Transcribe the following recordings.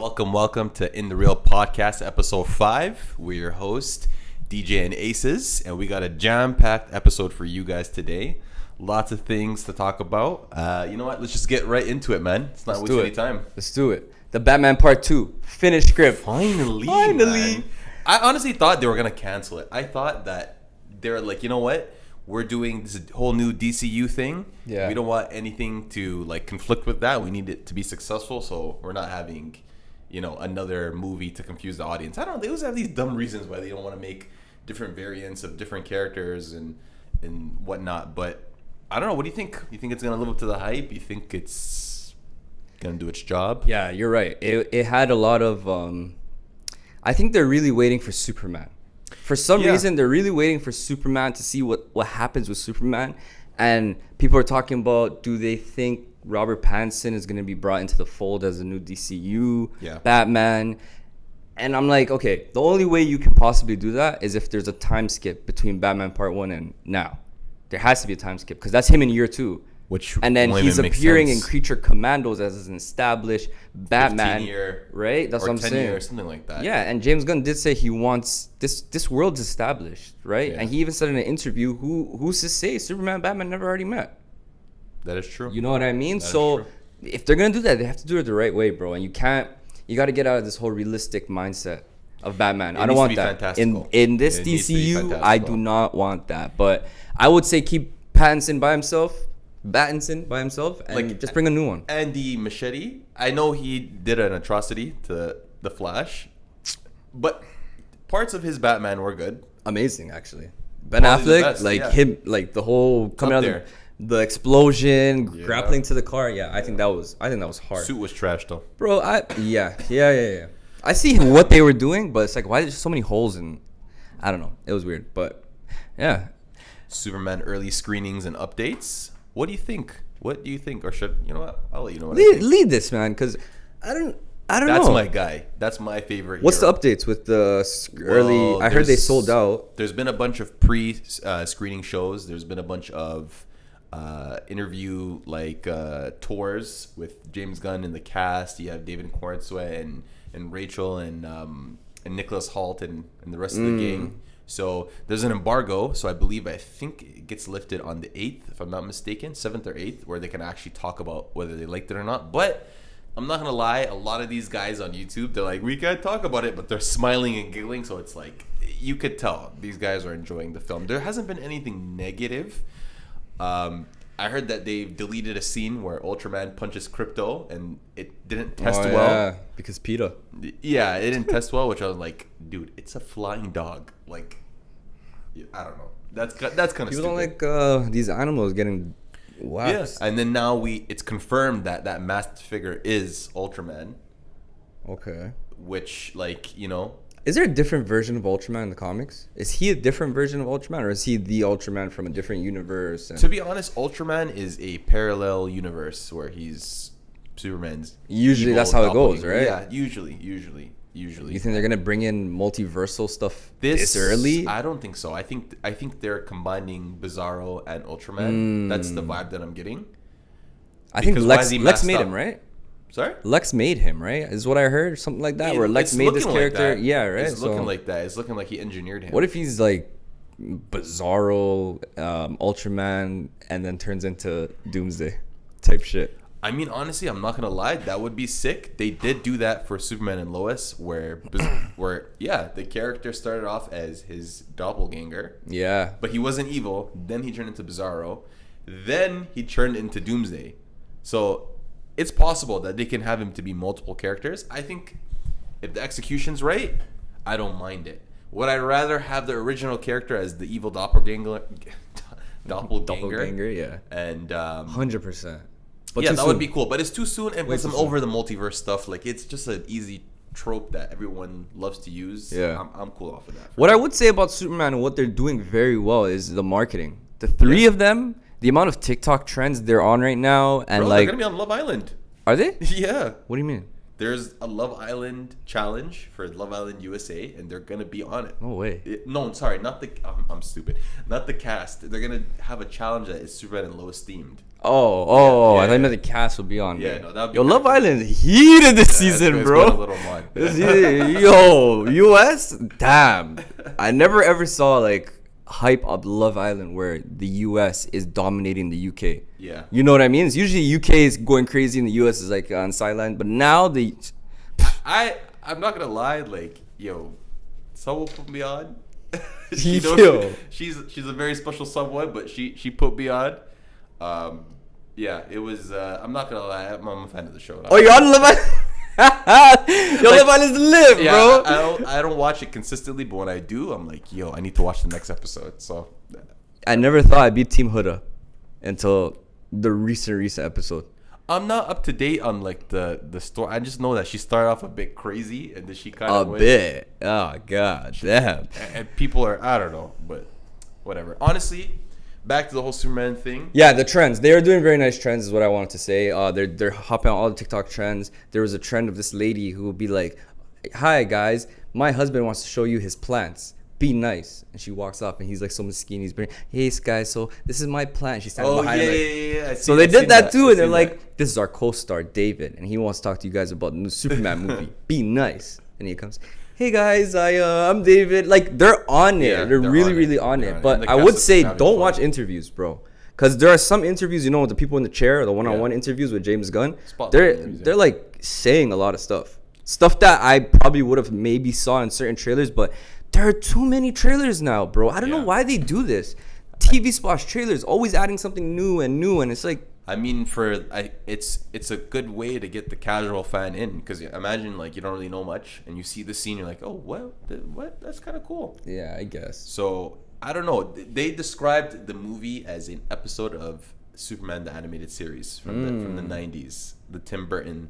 Welcome to In the Real Podcast, episode 5. We're your host, DJ and Aces, and we got a jam-packed episode for you guys today. Lots of things to talk about. You know what? Let's just get right into it, man. It's not wasting any time. Let's do it. The Batman Part 2. Finished script. Finally. Man. I honestly thought they were going to cancel it. I thought that they were like, you know what? We're doing this whole new DCU thing. Yeah. We don't want anything to like conflict with that. We need it to be successful, so we're not having, another movie to confuse the audience. I don't know. They always have these dumb reasons why they don't want to make different variants of different characters and whatnot. But I don't know. What do you think? You think it's going to live up to the hype? You think it's going to do its job? Yeah, you're right. It had a lot of... I think they're really waiting for Superman. For some reason, they're really waiting for Superman to see what happens with Superman. And people are talking about, do they think Robert Pattinson is going to be brought into the fold as a new DCU Batman? And I'm like, okay, the only way you can possibly do that is if there's a time skip between Batman Part 1 and now. There has to be a time skip because that's him in year 2. And then he's appearing in Creature Commandos as an established Batman, right? That's what I'm saying. Or something like that. Yeah, and James Gunn did say he wants this world's established, right? Yeah. And he even said in an interview, who's to say Superman and Batman never already met? That is true. You know what I mean? So if they're gonna do that, they have to do it the right way, bro. And you got to get out of this whole realistic mindset of Batman. I don't want that in this DCU. I do not want that. But I would say keep Pattinson by himself, and just bring a new one. And the machete, I know he did an atrocity to the Flash, but parts of his Batman were good. Amazing, actually. Ben Affleck, him, like the whole coming out of the explosion, grappling to the car. Yeah, I think that was hard. Suit was trash though, bro. Yeah. I see what they were doing, but it's like, why there's so many holes in? I don't know. It was weird, but yeah. Superman early screenings and updates. What do you think? Or should what? I'll let you know what I think. Lead this, man, because I don't know. That's my guy. That's my favorite. What's the updates with the early? I heard they sold out. There's been a bunch of pre-screening shows. There's been a bunch of interview tours with James Gunn and the cast. You have David Corenswet and Rachel and Nicholas Hoult and the rest of the gang. So there's an embargo. So I think it gets lifted on the 8th, if I'm not mistaken, 7th or 8th, where they can actually talk about whether they liked it or not. But I'm not going to lie. A lot of these guys on YouTube, they're like, we can't talk about it, but they're smiling and giggling. So it's like, you could tell these guys are enjoying the film. There hasn't been anything negative. I heard that they've deleted a scene where Ultraman punches Crypto and it didn't test well. Yeah, because PETA. Yeah, it didn't test well, which I was like, dude, it's a flying dog. Like, I don't know. That's kind of stupid. People don't like these animals getting whacked. Yes, and then now it's confirmed that masked figure is Ultraman. Okay. Which, is there a different version of Ultraman in the comics? Is he a different version of Ultraman, or is he the Ultraman from a different universe? To be honest, Ultraman is a parallel universe where he's Superman's. Usually that's how it goes, right? Yeah, usually. You think they're gonna bring in multiversal stuff this early? I don't think so. I think they're combining Bizarro and Ultraman. That's the vibe that I'm getting. I think Lex made him, right? Sorry? Lex made him, right? Is what I heard, something like that, where Lex made this character. Yeah, right. It's looking like that. It's looking like he engineered him. What if he's like Bizarro, Ultraman, and then turns into Doomsday type shit? I mean, honestly, I'm not gonna lie. That would be sick. They did do that for Superman and Lois, where the character started off as his doppelganger. Yeah. But he wasn't evil. Then he turned into Bizarro. Then he turned into Doomsday. So it's possible that they can have him to be multiple characters. I think if the execution's right, I don't mind it. Would I rather have the original character as the evil doppelganger? Doppelganger, yeah. And 100%. But that would be cool. But it's too soon, and plus I'm over the multiverse stuff. Like, it's just an easy trope that everyone loves to use. Yeah. I'm cool off of that. What I would say about Superman and what they're doing very well is the marketing. The three of them, the amount of TikTok trends they're on right now, and they're gonna be on Love Island. Are they? Yeah. What do you mean? There's a Love Island challenge for Love Island USA, and they're gonna be on it. No way. No, sorry, not the. I'm stupid. Not the cast. They're gonna have a challenge that is Superman and Lois themed. Oh, Yeah, I thought you yeah. meant the cast will be on. Yeah, there. no, that'd be Yo, kinda Love cool. Island heated this season, it's bro. been a little mod. Yo, US, damn. I never ever saw like hype of Love Island where the US is dominating the UK. Yeah. You know what I mean? It's usually UK is going crazy and the US is like on sideline, but now I'm not gonna lie, like, yo, someone put me on. Yo. She's a very special someone, but she put me on. Yeah, it was. I'm not gonna lie, I'm a fan of the show. Oh, you're on Love Island. Yo, Love Island's lit, Yeah, bro. I don't watch it consistently, but when I do, I'm like, yo, I need to watch the next episode. So, I never thought I'd be Team Huda until the recent episode. I'm not up to date on like the story. I just know that she started off a bit crazy, and then she kind A of bit. Oh god, damn. And people are, I don't know, but whatever. Honestly, back to the whole Superman thing. Yeah, the trends. They are doing very nice trends, is what I wanted to say. They're hopping on all the TikTok trends. There was a trend of this lady who would be like, "Hi guys, my husband wants to show you his plants. Be nice." And she walks up, and he's like so mesquite. He's bringing, "Hey guys, so this is my plant." She's standing behind him. Like, so they did that too, and they're like, "This is our co-star David, and he wants to talk to you guys about the new Superman movie. Be nice." And he comes, "Hey guys, I'm David." Like they're on it. Yeah, they're really, on it. really on They're it. on it. But And the I cast would is say having don't fun. watch interviews, bro. Because there are some interviews, with the people in the chair, the one-on-one interviews with James Gunn. Spotlight interviews, yeah. They're like saying a lot of stuff that I probably would have maybe saw in certain trailers, but there are too many trailers now, bro. I don't know why they do this. TV spots, trailers, always adding something new, and it's like, I mean, it's a good way to get the casual fan in, because imagine like you don't really know much, and you see the scene, you're like, oh well, what? That's kind of cool. yeah, I guess. So I don't know. They described the movie as an episode of Superman the animated series from the 90s, the Tim Burton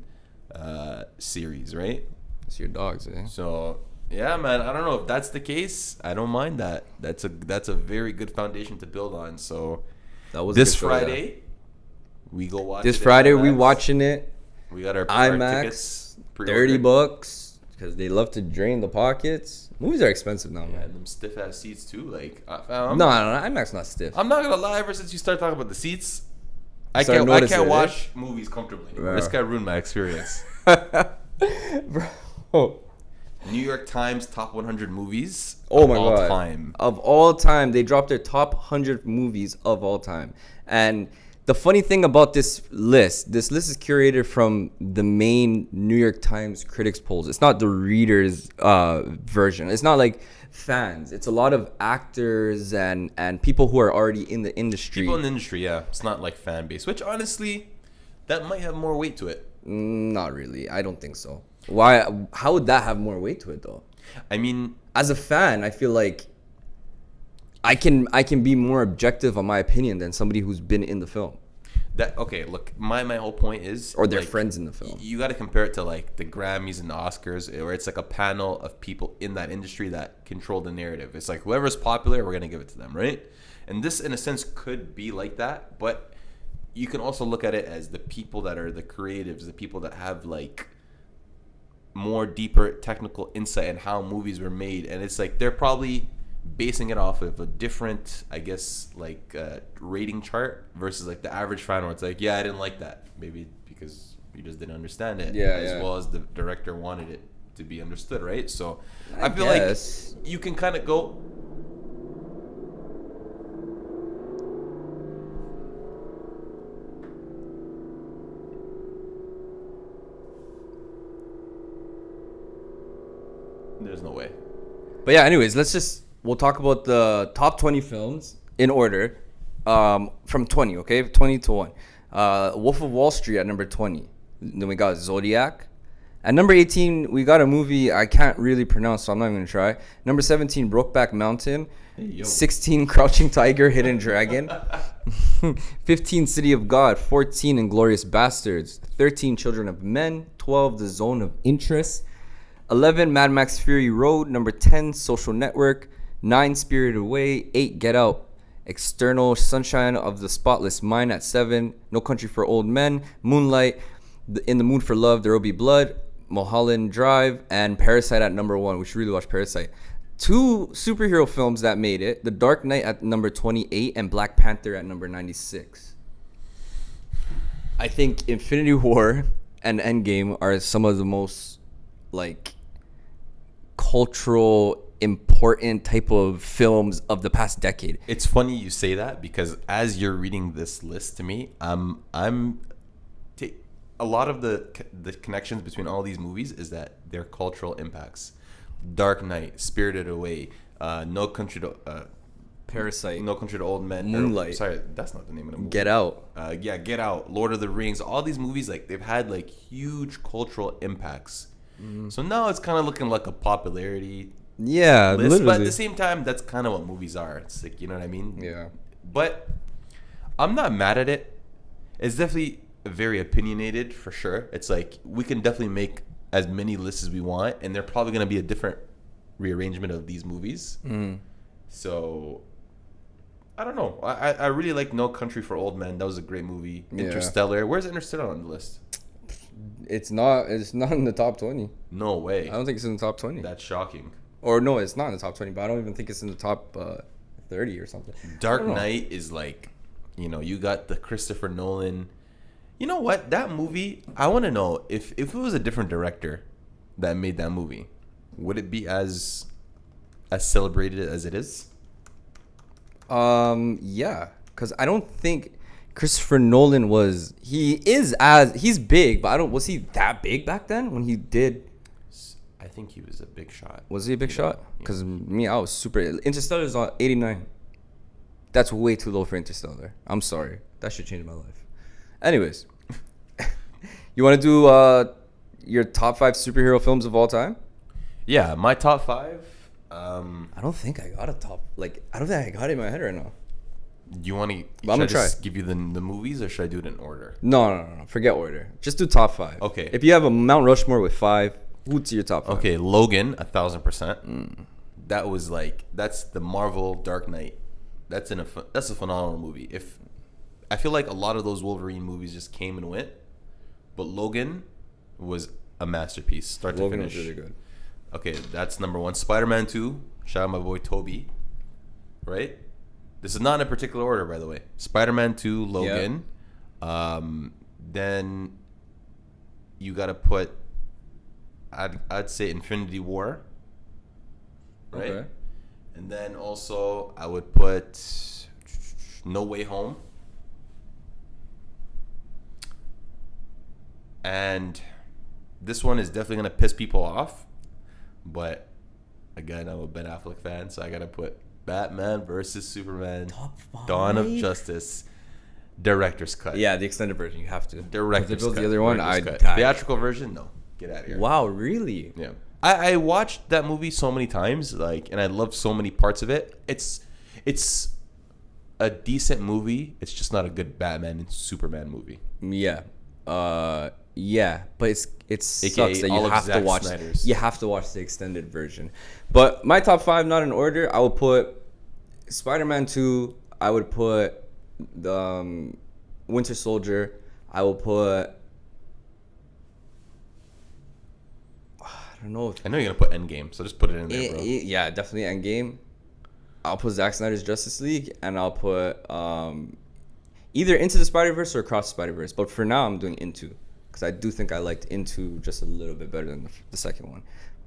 series, right? It's your dogs, eh? So yeah, man, I don't know if that's the case. I don't mind that. That's a very good foundation to build on. So That was this a good show, yeah. Friday, we go watch. This it in Friday, we IMAX. watching it. We got our IMAX, tickets pre-ordered. $30 because they love to drain the pockets. Movies are expensive now, Yeah, man. and them stiff ass seats too. Like, No, IMAX not stiff. I'm not gonna lie. Ever since you started talking about the seats, I Started can't noticing it, watch movies comfortably anymore. Yeah. This guy ruined my experience. Bro. New York Times top 100 movies. Oh of my all god! time. Of all time, they dropped their top 100 movies of all time. And the funny thing about this list is curated from the main New York Times critics polls. It's not the readers' version. It's not like fans. It's a lot of actors and people who are already in the industry. People in the industry, yeah. It's not like fan base, which honestly, that might have more weight to it. Not really. I don't think so. Why? How would that have more weight to it though? I mean, As a fan, I feel like I can be more objective on my opinion than somebody who's been in the film look, my whole point is, or their like, friends in the film. You got to compare it to like the Grammys and the Oscars, where it's like a panel of people in that industry that control the narrative. It's like whoever's popular, we're gonna give it to them, right? And this, in a sense, could be like that, but you can also look at it as the people that are the creatives, the people that have like more deeper technical insight in how movies were made, and it's like they're probably basing it off of a different, I guess, like rating chart versus like the average fan, where it's like, yeah, I didn't like that, maybe because you just didn't understand it, as well as the director wanted it to be understood, right? So I feel guess. like you can kind of go. There's no way. But yeah, anyways, we'll talk about the top 20 films in order, from 20, okay? 20 to 1. Wolf of Wall Street at number 20. Then we got Zodiac. At number 18, we got a movie I can't really pronounce, so I'm not even going to try. Number 17, Brokeback Mountain. Hey, yo. 16, Crouching Tiger, Hidden Dragon. 15, City of God. 14, Inglourious Bastards. 13, Children of Men. 12, The Zone of Interest. 11, Mad Max Fury Road. Number 10, Social Network. 9, Spirited Away. 8, Get Out. External Sunshine of the Spotless Mind at 7. No Country for Old Men. Moonlight. In the Mood for Love, There Will Be Blood. Mulholland Drive, and Parasite at number 1. We should really watch Parasite. 2 superhero films that made it: The Dark Knight at number 28 and Black Panther at number 96. I think Infinity War and Endgame are some of the most like cultural important type of films of the past decade. It's funny you say that because as you're reading this list to me, a lot of the connections between all these movies is that they're cultural impacts. Dark Knight, Spirited Away, No Country to Parasite, No Country to Old Men, Moonlight. Sorry, that's not the name of the movie. Get Out. Get Out, Lord of the Rings. All these movies, like they've had like huge cultural impacts. So now it's kind of looking like a popularity Yeah, list, literally. but at the same time, that's kind of what movies are. It's like, you know what I mean? Yeah. But I'm not mad at it. It's definitely very opinionated for sure. It's like we can definitely make as many lists as we want, and they're probably going to be a different rearrangement of these movies. So I don't know. I really like No Country for Old Men. That was a great movie. Yeah. Interstellar. Where's Interstellar on the list? It's not in the top 20. No way. I don't think it's in the top 20. That's shocking. Or no, it's not in the top 20, but I don't even think it's in the top 30 or something. Dark Knight is like, you got the Christopher Nolan. You know what? That movie, I want to know if it was a different director that made that movie, would it be as celebrated as it is? Yeah, because I don't think Christopher Nolan he's big, but was he that big back then when he did? I think he was a big shot. Was he a big shot? Because I was super. Interstellar is on 89. That's way too low for Interstellar. I'm sorry. That should change my life. Anyways, you want to do your top 5 superhero films of all time? Yeah, my top 5. I don't think I got a top. I don't think I got it in my head right now. Do you want to? I'm gonna try. Just give you the movies, or should I do it in order? No. Forget order. Just do top 5. Okay. If you have a Mount Rushmore with 5, who's your top 5? Okay, Logan, 1,000%. That was that's the Marvel Dark Knight. That's a phenomenal movie. I feel like a lot of those Wolverine movies just came and went, but Logan was a masterpiece, start to finish. Logan was really good. Okay, that's number 1. Spider-Man 2, shout out my boy Toby. Right? This is not in a particular order, by the way. Spider-Man 2, Logan. Yeah. Then you got to put, I'd say Infinity War. Right? Okay. And then also I would put No Way Home. And this one is definitely going to piss people off. But again, I'm a Ben Affleck fan, so I got to put Batman versus Superman, top 5? Dawn of Justice, director's cut. Yeah, the extended version. You have to. Director's cut. The other one, I'd die. Theatrical version, no. Get out of here. Wow, really? Yeah. I watched that movie so many times, and I love so many parts of it. It's a decent movie. It's just not a good Batman and Superman movie. Yeah. Yeah, but it sucks that you have to watch. Snyder's. You have to watch the extended version. But my top 5, not in order. I would put Spider-Man 2. I would put the Winter Soldier. I will put. I don't know. I know you're gonna put Endgame, so just put it in there, bro. Yeah, definitely Endgame. I'll put Zack Snyder's Justice League, and I'll put either Into the Spider-Verse or Across the Spider-Verse. But for now, I'm doing Into, because I do think I liked Into just a little bit better than the second one.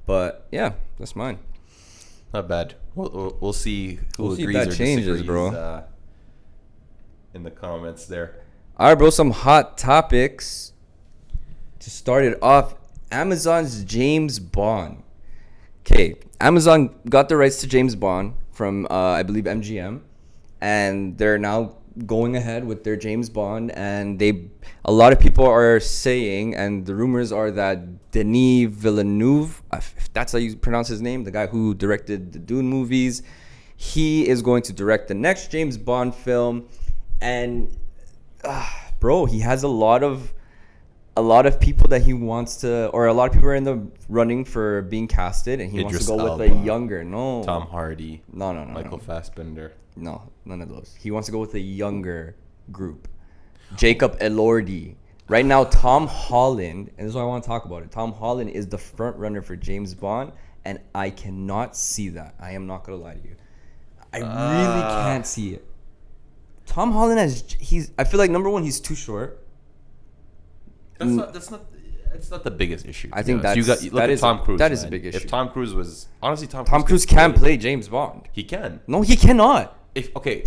But yeah, that's mine. Not bad. We'll see who agrees see if that or changes, disagrees, bro. In the comments there. All right, bro. Some hot topics. To start it off, Amazon's James Bond. Okay, Amazon got the rights to James Bond from, I believe, MGM. And they're now going ahead with their James Bond. And a lot of people are saying, and the rumors are that Denis Villeneuve, if that's how you pronounce his name, the guy who directed the Dune movies, he is going to direct the next James Bond film. And, bro, he has a lot of people that he wants to, or a lot of people are in the running for being casted, and he Idris wants to go Elba, with a younger, Tom Hardy, no, Michael Fassbender. No, none of those. He wants to go with a younger group. Jacob Elordi, Right now, Tom Holland, and this is why I want to talk about it. Tom Holland is the front runner for James Bond, and I cannot see that. I am not gonna lie to you. I really can't see it. Tom Holland I feel like number one, he's too short. It's not the biggest issue. I think look at Tom Cruise. That is a big issue. If Tom Cruise was honestly Tom Cruise can play James Bond. He can. No, he cannot. Okay.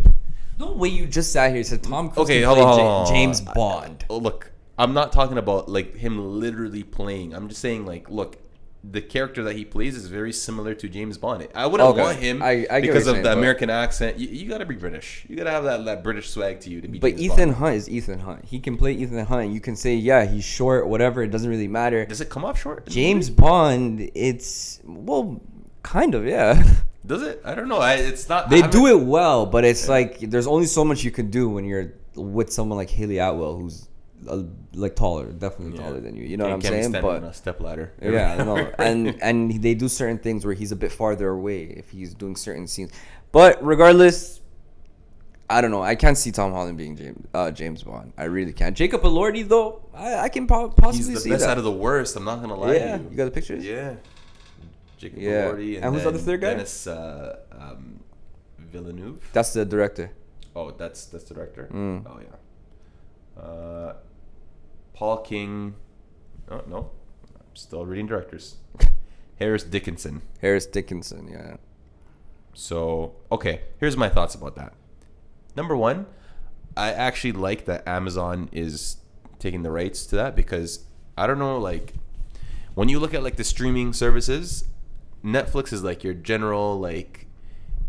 No way you just sat here and said Tom Cruise Okay, can play James Bond. Look, I'm not talking about like him literally playing. I'm just saying like, look, the character that he plays is very similar to James Bond. I wouldn't want him because of the American accent. You got to be British. You got to have that British swag to you to be. But James Ethan Bond. Hunt is Ethan Hunt. He can play Ethan Hunt. You can say, yeah, he's short, whatever. It doesn't really matter. Does it come off short? James Bond, it's kind of, yeah. Does it? I don't know. It's not. They do it well, but it's like there's only so much you can do when you're with someone like Haley Atwell, who's like definitely taller than you. You know what I'm saying? But on a step ladder. Yeah, no, and they do certain things where he's a bit farther away if he's doing certain scenes. But regardless, I don't know. I can't see Tom Holland being James Bond. I really can't. Jacob Elordi though, I can possibly see that. He's the best out of the worst. I'm not gonna lie to you. You got the pictures? Yeah. Jacob Elordi and who's the other third guy? Dennis Villeneuve. That's the director. Oh, that's the director. Oh yeah. Paul King. Oh no, I'm still reading directors. Harris Dickinson. Yeah. So okay, here's my thoughts about that. Number one, I actually like that Amazon is taking the rights to that because I don't know, like when you look at like the streaming services, Netflix is like your general like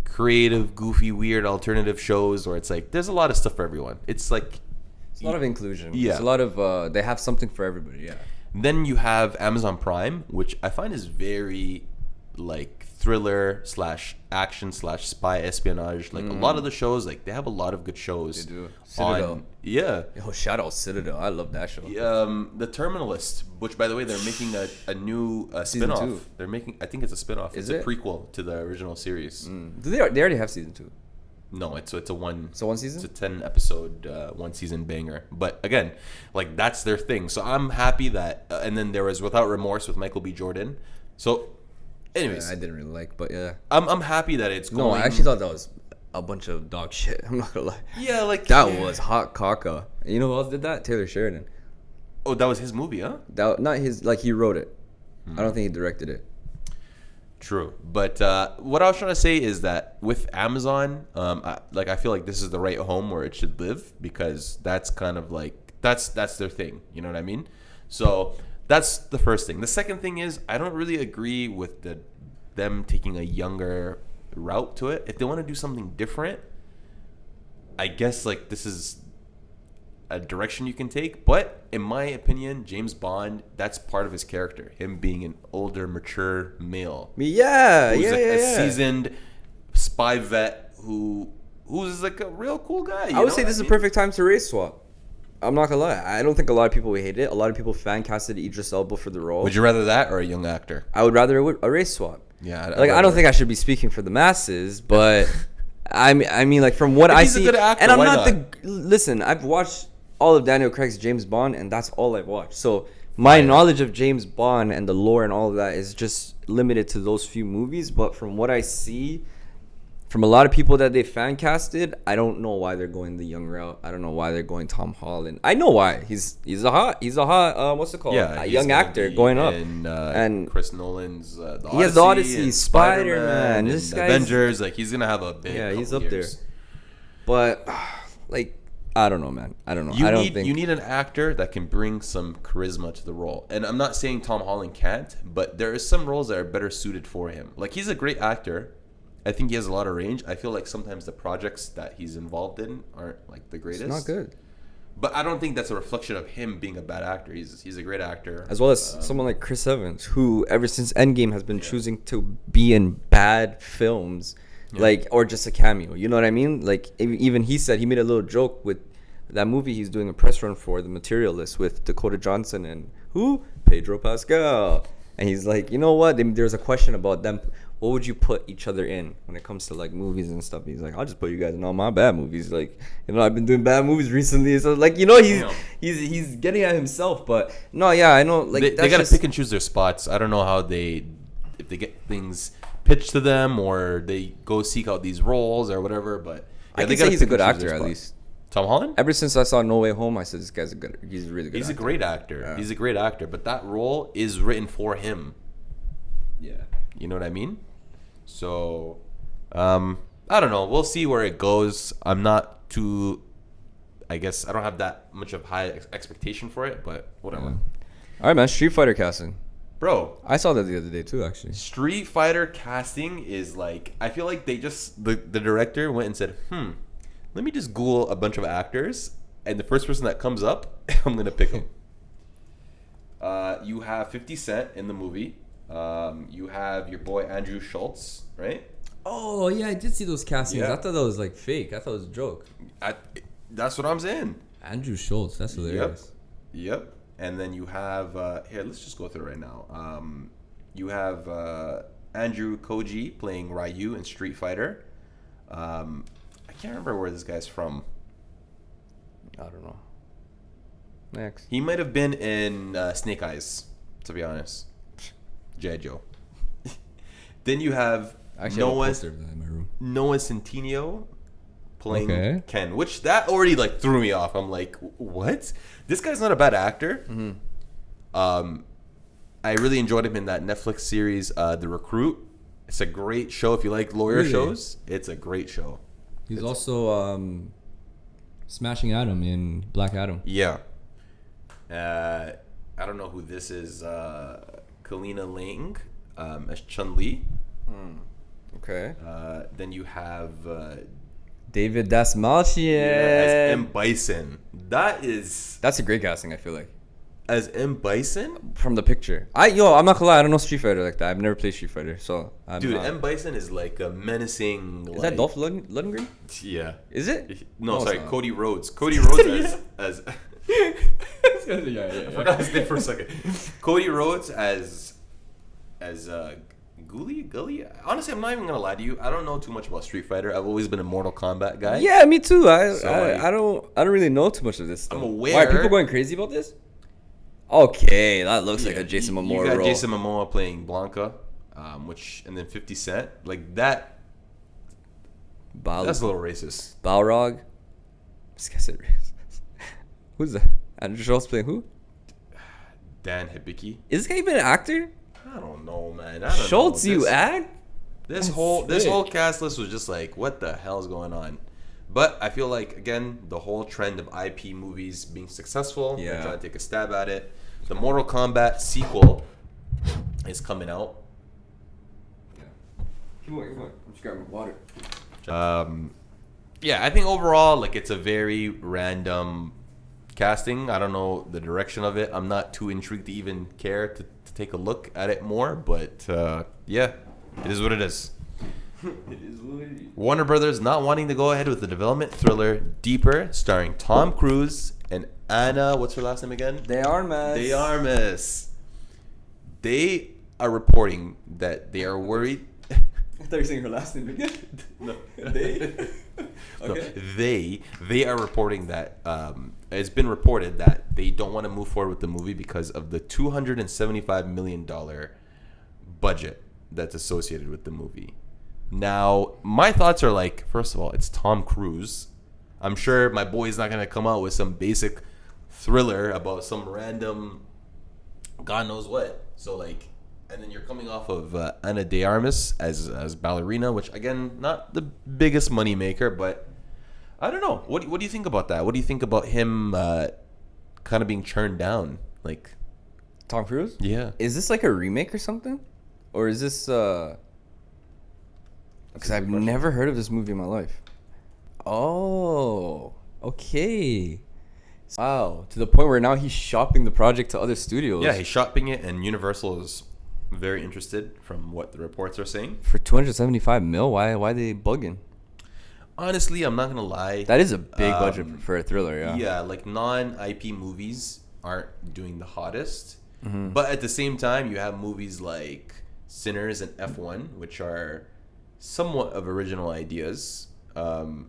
creative, goofy, weird alternative shows where it's like there's a lot of stuff for everyone. It's like a lot of inclusion. Yeah. It's a lot of they have something for everybody, yeah. Then you have Amazon Prime, which I find is very like thriller / action / spy espionage. Like a lot of the shows, like they have a lot of good shows. They do. Citadel. Yeah. Oh, shout out Citadel. I love that show. The Terminalist, which by the way they're making a new spin-off. Two. They're making, I think it's a spin-off. Is it's it? a prequel to the original series. Do they already have season 2? No, it's a one. So one season? It's a 10 episode, one season banger. But again, like that's their thing. So I'm happy that. And then there was Without Remorse with Michael B. Jordan. So, anyways, I didn't really like, but yeah. I'm happy that it's going. No, I actually thought that was a bunch of dog shit. I'm not gonna lie. Yeah, like that was hot caca. You know who else did that? Taylor Sheridan. Oh, that was his movie, huh? That not his. Like he wrote it. I don't think he directed it. True, but what I was trying to say is that with Amazon, I feel like this is the right home where it should live because that's kind of like that's their thing. You know what I mean? So that's the first thing. The second thing is I don't really agree with them taking a younger route to it. If they want to do something different, I guess like this is a direction you can take. But in my opinion, James Bond, that's part of his character. Him being an older, mature male. Yeah, who's a seasoned spy vet who's like a real cool guy. I would say this is a perfect time to race swap. I'm not gonna lie. I don't think a lot of people would hate it. A lot of people fan casted Idris Elba for the role. Would you rather that or a young actor? I would rather a race swap. Yeah, I don't think I should be speaking for the masses, but I mean, like from what I see, a good actor, and I'm why not listen. I've watched all of Daniel Craig's James Bond, and that's all I've watched. So my knowledge of James Bond and the lore and all of that is just limited to those few movies. But from what I see, from a lot of people that they fan casted, I don't know why they're going the young route. I don't know why they're going Tom Holland. I know why. He's a hot what's it called? Yeah, a young actor going up. And Chris Nolan's the Odyssey. He has the Odyssey, Spider-Man, this guy's Avengers. Like he's gonna have a big. He's up years. there. But like I don't know, man. I don't know. You need an actor that can bring some charisma to the role. And I'm not saying Tom Holland can't, but there are some roles that are better suited for him. Like he's a great actor. I think he has a lot of range. I feel like sometimes the projects that he's involved in aren't like the greatest. It's not good. But I don't think that's a reflection of him being a bad actor. He's a great actor. As well as someone like Chris Evans, who ever since Endgame has been choosing to be in bad films, like or just a cameo. You know what I mean? Like even he said he made a little joke with that movie he's doing a press run for, The Materialist, with Dakota Johnson and Pedro Pascal. and he's like, you know what? There's a question about them. What would you put each other in when it comes to like movies and stuff? He's like, I'll just put you guys in all my bad movies. Like, you know, I've been doing bad movies recently, so like, you know, he's getting at himself. But no, yeah, I know. Like, they gotta pick and choose their spots. I don't know how if they get things pitched to them or they go seek out these roles or whatever. But yeah, I can say he's a good actor at least. Tom Holland? Ever since I saw No Way Home, I said he's a really good He's actor. a great actor. Yeah. He's a great actor, but that role is written for him. Yeah. You know what I mean? So, I don't know. We'll see where it goes. I'm not too, I guess, I don't have that much of high expectation for it, but whatever. Yeah. All right, man. Street Fighter casting. Bro. I saw that the other day, too, actually. Street Fighter casting is like, I feel like they just, the director went and said, let me just Google a bunch of actors, and the first person that comes up, I'm going to pick him. You have 50 Cent in the movie. You have your boy Andrew Schultz, right? Oh, yeah, I did see those castings. Yeah. I thought that was, like, fake. I thought it was a joke. That's what I'm saying. Andrew Schultz. That's hilarious. Yep. And then you have, here, let's just go through it right now. You have Andrew Koji playing Ryu in Street Fighter. I can't remember where this guy's from. I don't know. Next. He might have been in Snake Eyes, to be honest. G.I. Joe. Then you have Noah Centineo playing Ken, which that already like threw me off. I'm like, what? This guy's not a bad actor. Mm-hmm. I really enjoyed him in that Netflix series, The Recruit. It's a great show. If you like lawyer shows, it's a great show. He's also Smashing Adam in Black Adam. Yeah. I don't know who this is. Kalina Lang as Chun-Li. Okay. Then you have David Dasmalchian as M. Bison. That's a great casting, I feel like. As M. Bison? From the picture. I'm not gonna lie, I don't know Street Fighter like that. I've never played Street Fighter, so M. Bison is like a menacing. Is that Dolph Lundgren? Yeah. Is it? No, sorry, Cody Rhodes. Cody Rhodes as I forgot his name for a second. Cody Rhodes as Gully. Honestly, I'm not even gonna lie to you. I don't know too much about Street Fighter. I've always been a Mortal Kombat guy. Yeah, me too. I don't really know too much of this stuff. I'm aware. Why are people going crazy about this? Okay, that looks like a Jason Momoa You got role. Jason Momoa playing Blanca, and then 50 Cent. Like that. That's a little racist. Balrog. This guy said racist. Who's that? Andrew Schultz playing who? Dan Hibiki. Is this guy even an actor? I don't know, man. Schultz, you act? This whole cast list was just like, what the hell is going on? But I feel like, again, the whole trend of IP movies being successful, they're trying to take a stab at it. The Mortal Kombat sequel is coming out. Yeah. Keep going. I'm just grabbing water. Yeah, I think overall, like, it's a very random casting. I don't know the direction of it. I'm not too intrigued to even care to take a look at it more. But, yeah, it is what it is. It is what it is. Warner Brothers not wanting to go ahead with the development thriller Deeper, starring Tom Cruise and Anna. What's her last name again? De Armas. They are reporting that they are worried. I thought you were saying her last name again. No, they. Okay. No, they are reporting that it's been reported that they don't want to move forward with the movie because of the $275 million budget that's associated with the movie. Now, my thoughts are like, first of all, it's Tom Cruise. I'm sure my boy's not going to come out with some basic thriller about some random God knows what. So, like, and then you're coming off of Ana de Armas as ballerina, which, again, not the biggest money maker, but I don't know. What do you think about that? What do you think about him kind of being churned down? Like, Tom Cruise? Yeah. Is this like a remake or something? Or is this... Because I've never heard of this movie in my life. Oh, okay. Wow, to the point where now he's shopping the project to other studios. Yeah, he's shopping it, and Universal is very interested from what the reports are saying. For 275 mil? Why are they bugging? Honestly, I'm not going to lie. That is a big budget for a thriller, yeah. Yeah, like non-IP movies aren't doing the hottest. But at the same time, you have movies like Sinners and F1, which are somewhat of original ideas.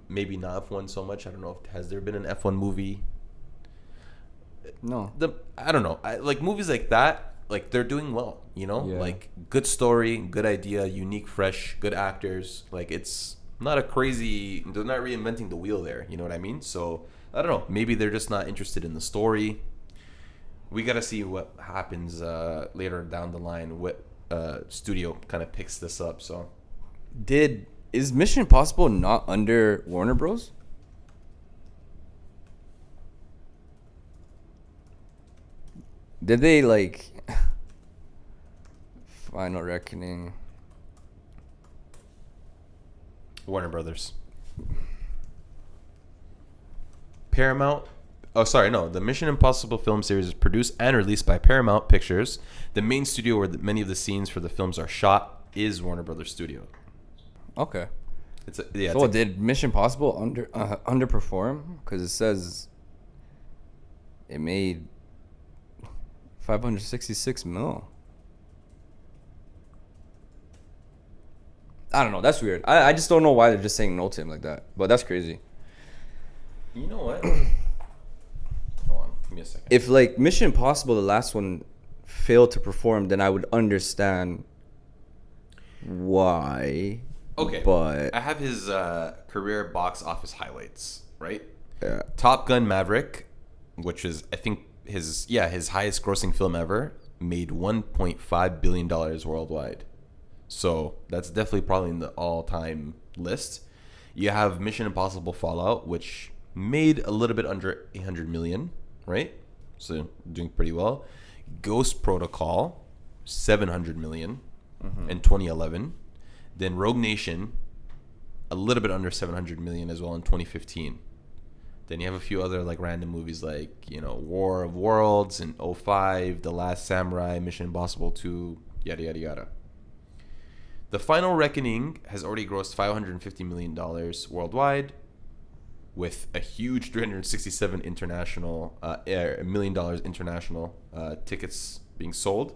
Maybe not F1 so much. I don't know if has there been an F1 movie. No. I don't know. Like movies like that, like they're doing well. You know, Yeah. like good story, good idea, unique, fresh, good actors. Like it's not a crazy. They're not reinventing the wheel there. You know what I mean? So I don't know. Maybe they're just not interested in the story. We gotta see what happens later down the line. What studio kind of picks this up? So Is Mission Impossible not under Warner Bros? Did they like Final Reckoning? Warner Brothers, Paramount. Oh, sorry, no. The Mission Impossible film series is produced and released by Paramount Pictures. The main studio where many of the scenes for the films are shot is Warner Brothers Studio. Okay. Yeah. So did Mission Impossible underperform? Because it says it made 566 mil. I don't know. That's weird. I just don't know why they're just saying no to him like that. But that's crazy. You know what? Hold on. Give me a second. If like Mission Impossible, the last one, failed to perform, then I would understand why. Okay. But I have his career box office highlights, right? yeah. Top Gun Maverick, which is I think his highest grossing film ever, made $1.5 billion worldwide. So that's definitely probably in the all-time list. You have Mission Impossible Fallout, which made a little bit under 800 million, right? So doing pretty well. Ghost Protocol, 700 million in 2011. Then Rogue Nation, a little bit under 700 million as well in 2015. Then you have a few other like random movies like, you know, War of Worlds in 2005, The Last Samurai, Mission Impossible 2, yada, yada, yada. The Final Reckoning has already grossed $550 million worldwide with a huge 367 international, $1 million international tickets being sold,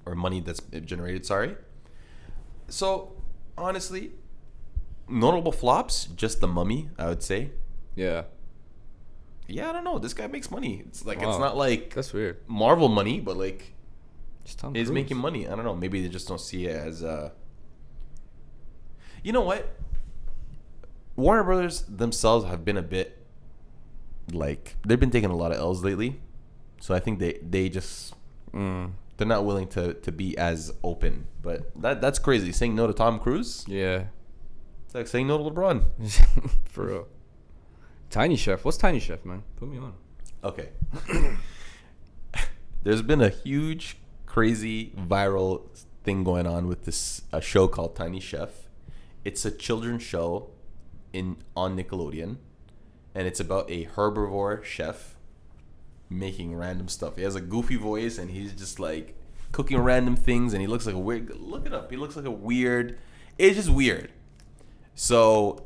or money that's generated, sorry. So, honestly, notable flops, just The Mummy, I would say. Yeah. Yeah, I don't know. This guy makes money. It's like, Wow. it's not like That's weird. Marvel money, but like, Just Tom is Cruise. making money. I don't know. Maybe they just don't see it as you know what? Warner Brothers themselves have been a bit like they've been taking a lot of L's lately. So I think they just they're not willing to be as open. But that's crazy. Saying no to Tom Cruise? Yeah. It's like saying no to LeBron. For real. Tiny Chef. What's Tiny Chef, man? Put me on. Okay. There's been a huge, crazy, viral thing going on with this a show called Tiny Chef. It's a children's show on Nickelodeon, and it's about a herbivore chef making random stuff. He has a goofy voice, and he's just like cooking random things, and he looks like a weird. Look it up. He looks like a weird. It's just weird. So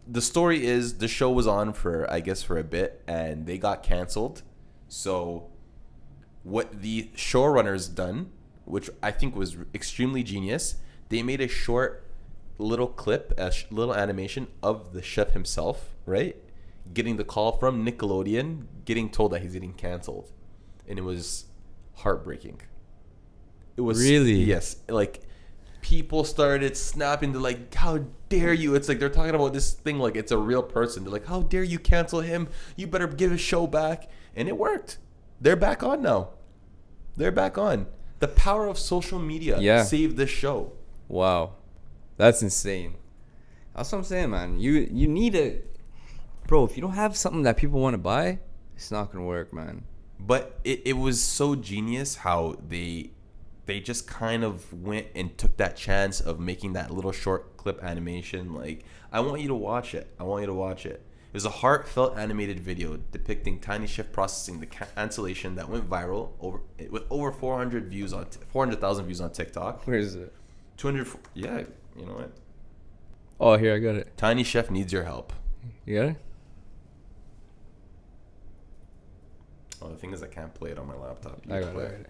the story is the show was on for a bit, and they got canceled. So what the showrunners done, which I think was extremely genius, they made a short little clip, little animation of the chef himself, right? Getting the call from Nickelodeon, getting told that he's getting canceled. And it was heartbreaking. It was Really? Yes. Like people started snapping to like, how dare you? It's like they're talking about this thing like it's a real person. They're like, how dare you cancel him? You better give his show back. And it worked. They're back on now. They're back on. The power of social media saved this show. Wow. That's insane. That's what I'm saying, man. You need a... Bro, if you don't have something that people want to buy, it's not going to work, man. But it was so genius how they just kind of went and took that chance of making that little short clip animation. Like, I want you to watch it. It was a heartfelt animated video depicting Tiny Chef processing the cancellation that went viral with over 400,000 views on TikTok. Where is it? 200. Yeah, you know what? Oh, here, I got it. Tiny Chef needs your help. You got it? Oh, the thing is, I can't play it on my laptop. I got it.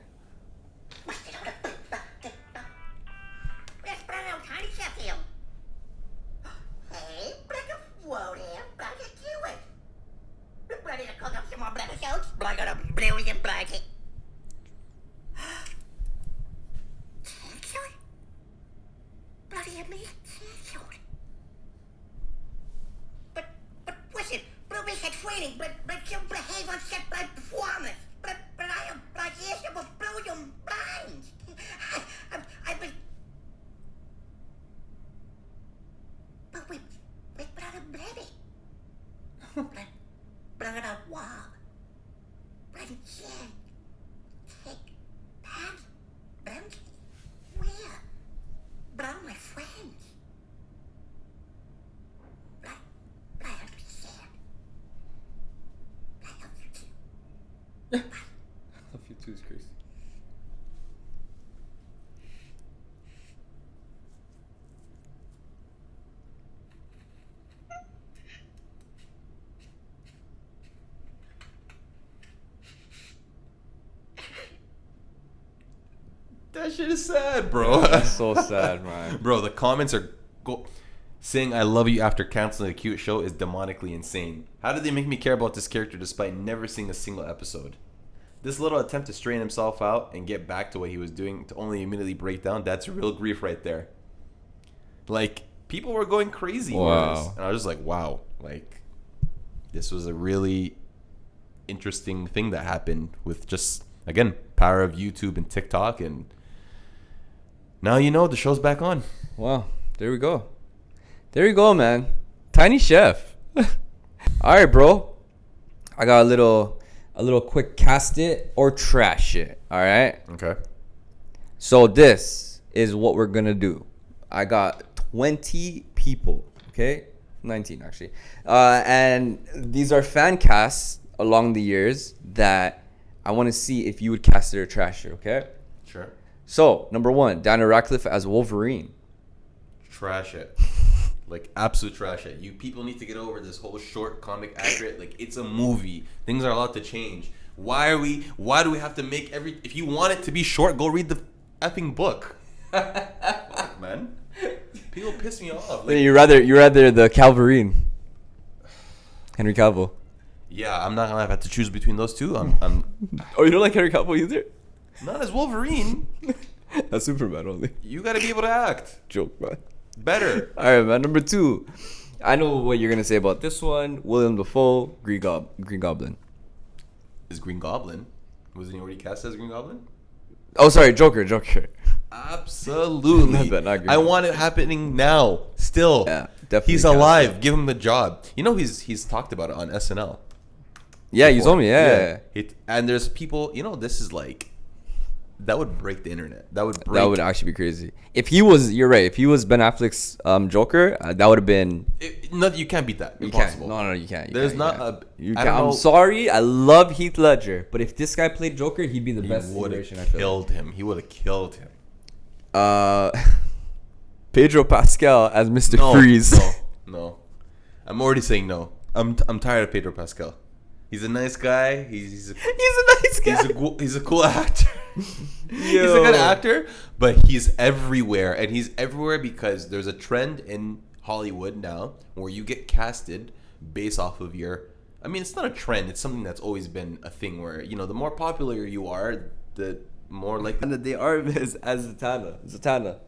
But you behave on set by performance. But I am like yes, you will blow your minds. I was. But we brought a baby. Brought a wall. Brought a chair. Take pants. Bench. Where? Brought my friends. I understand. I love you too. Love you too is crazy. That shit is sad, bro. That's so sad, man. Bro, the comments are saying I love you after canceling a cute show is demonically insane. How did they make me care about this character despite never seeing a single episode? This little attempt to straighten himself out and get back to what he was doing to only immediately break down, that's real grief right there. Like, people were going crazy. Wow. And I was just like, wow. Like, this was a really interesting thing that happened with just, again, power of YouTube and TikTok. And now you know the show's back on. Wow. There we go. There you go, man. Tiny Chef. All right, bro. I got a little quick cast it or trash it. All right. Okay. So this is what we're gonna do. I got 20 people. Okay, 19 actually, and these are fan casts along the years that I want to see if you would cast it or trash it. Okay. Sure. So number 1, Daniel Radcliffe as Wolverine. Trash it. Like, absolute trash it. You people need to get over this whole short comic accurate. Like, it's a movie. Things are allowed to change. Why do we have to make if you want it to be short, go read the effing book. Fuck, man. People piss me off. Like, You rather the Calverine, Henry Cavill. yeah, I'm not gonna have to choose between those two. I'm Oh, you don't like Henry Cavill either? not as Wolverine. That's Superman only. You gotta be able to act Joke, man. better. All right, man. Number 2, I know what you're gonna say about this one. William Dafoe, Green Goblin. Is Green Goblin? Wasn't he already cast as Green Goblin? Oh, sorry, Joker. Absolutely. Not bad, not Green I Goblin. want it happening now. Still. Yeah, definitely. He's cast alive. him. Give him the job. You know he's talked about it on SNL. Yeah, you before. told me. Yeah. And there's people. You know, this is like that would break the internet. That would break. That would actually be crazy. If he was, you're right. If he was Ben Affleck's Joker, that would have been. You can't beat that. You Impossible. can't. No, you can't. There's not a. You I can't. don't know. I'm sorry. I love Heath Ledger, but if this guy played Joker, he'd be the He best would iteration. I have feel. killed him. He would have killed him. Pedro Pascal as Mr. No, Freeze. no. I'm already saying no. I'm tired of Pedro Pascal. He's a nice guy. He's a nice guy. He's a cool actor. He's a good actor, but he's everywhere, and he's everywhere because there's a trend in Hollywood now where you get casted based off of your. I mean, it's not a trend. It's something that's always been a thing where the more popular you are, the more likely. And they are as Zatanna.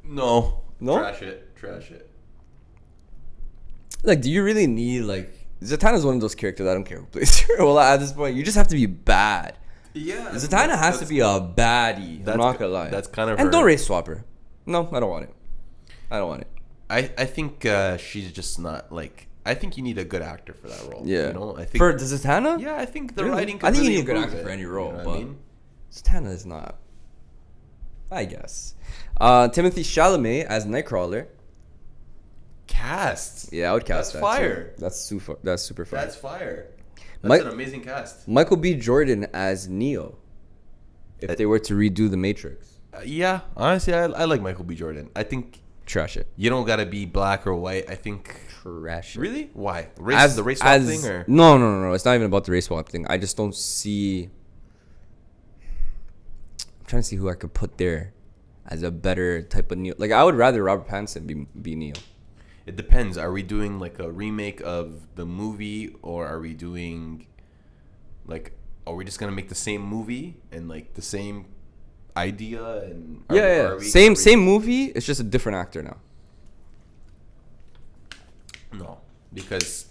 No. No? Trash it. Like, do you really need Zatanna's one of those characters I don't care who plays her. Well, at this point, you just have to be bad. Yeah. Zatanna has to be a baddie. I'm not gonna lie. That's kind of and her. don't race swap her. No, I don't want it. I think she's just not like. I think you need a good actor for that role. Yeah. I think For Zatanna? Yeah, I think the Really? writing. I Could think really you need a good improve actor it, for any role, you know but what I mean? Zatanna is not. I guess. Timothy Chalamet as Nightcrawler. Cast. Yeah, I would cast That's that. fire. Too. That's super fire. That's fire. That's Mike- an amazing cast. Michael B. Jordan as Neo. If they were to redo The Matrix. Yeah, honestly, I like Michael B. Jordan. I think Trash it. You don't gotta be black or white. I think. Trash it. Really? Why? The race swap thing, or No. It's not even about the race swap thing. I just don't see. I'm trying to see who I could put there as a better type of Neo. Like, I would rather Robert Pattinson be Neo. it depends. Are we doing like a remake of the movie, or are we doing like? Are we just gonna make the same movie and like the same idea? And Yeah. Same movie. It's just a different actor now. No, because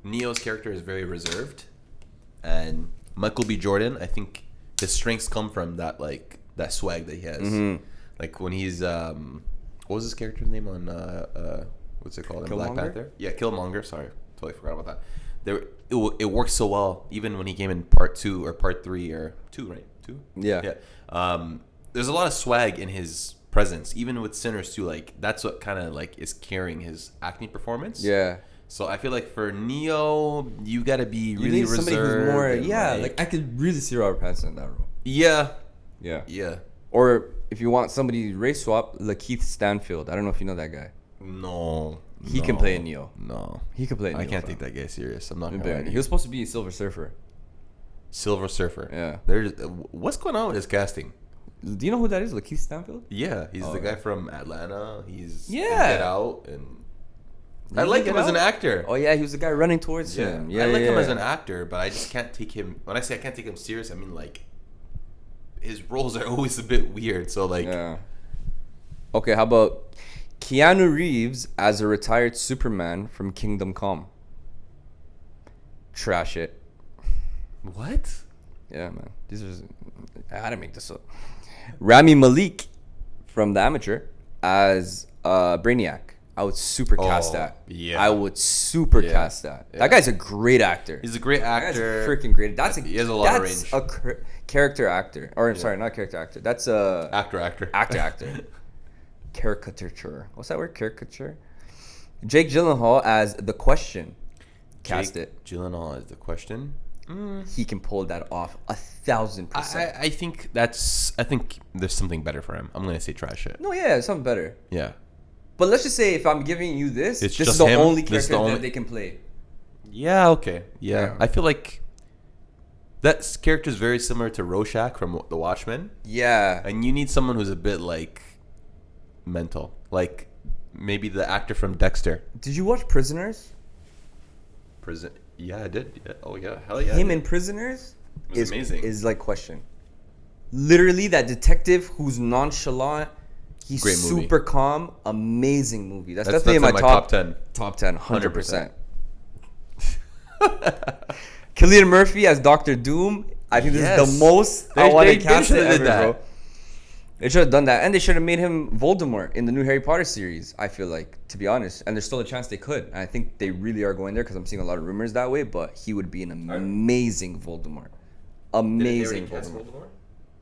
Neo's character is very reserved, and Michael B. Jordan, I think his strengths come from that that swag that he has. Mm-hmm. Like when he's what was his character's name on what's it called in Black Killmonger? Panther? Yeah, Killmonger. Sorry, totally forgot about that. It works so well, even when he came in part 2 or part 3 or 2, right? 2. Yeah. There's a lot of swag in his presence, even with Sinners 2. Like that's what kind of like is carrying his acting performance. Yeah. So I feel like for Neo, you gotta be You really need somebody reserved. who's more. and, Yeah. Like I could really see Robert Pattinson in that role. yeah, Yeah. yeah. Or if you want somebody race swap, Lakeith Stanfield. I don't know if you know that guy. No, He can play a Neo. No, He could play a Neo. I can't fam. take that guy serious. I'm not He gonna lie. was supposed to be Silver Surfer. Silver Surfer. Yeah. There's what's going on with his casting? Do you know who that is? Lakeith Stanfield? Yeah, he's Oh, the guy okay. from Atlanta. He's Yeah. in Get Out, and I he like Get him as an Out? actor. Oh yeah, he was the guy running towards him. Yeah, I like yeah, him as yeah. an actor, but I just can't take him. When I say I can't take him serious, I mean like his roles are always a bit weird. So like, Yeah. Okay, how about Keanu Reeves as a retired Superman from Kingdom Come? Trash it. what? Yeah, man. I had to make this up. Rami Malek from The Amateur as Brainiac. I would super cast Oh, that. yeah. I would super Yeah, cast that. yeah. That guy's a great actor. He's a great That guy's actor. freaking great. He has a lot of that's range. a character actor. Or sorry, not character actor. That's a Actor. actor. Caricature. What's that word? Caricature. Jake Gyllenhaal as The Question. Cast Jake it. Gyllenhaal is the question. He can pull that off 1,000%. I think I think there's something better for him. I'm gonna say trash it. No, yeah, something better. Yeah. But let's just say if I'm giving you this, It's this is just the him? only This is character the only- that they can play. Yeah. Okay. Yeah. Yeah. I feel like that character is very similar to Rorschach from The Watchmen, Yeah. and you need someone who's a bit like mental, like maybe the actor from Dexter. Did you watch Prisoners? Prison. Yeah, I did. Yeah. Oh yeah. Hell yeah. Him in Prisoners It was amazing. is like Question. Literally, that detective who's nonchalant. He's Great movie. super calm. Amazing movie. That's That's definitely in my top 10. Top 10, 100%. Cillian Murphy as Doctor Doom. I think this is Yes. the most I They- want to they cast it should've did ever, that. bro. They should have done that, and they should have made him Voldemort in the new Harry Potter series. I feel like, to be honest, and there's still a chance they could. And I think they really are going there because I'm seeing a lot of rumors that way. But he would be an amazing Voldemort. Amazing Voldemort.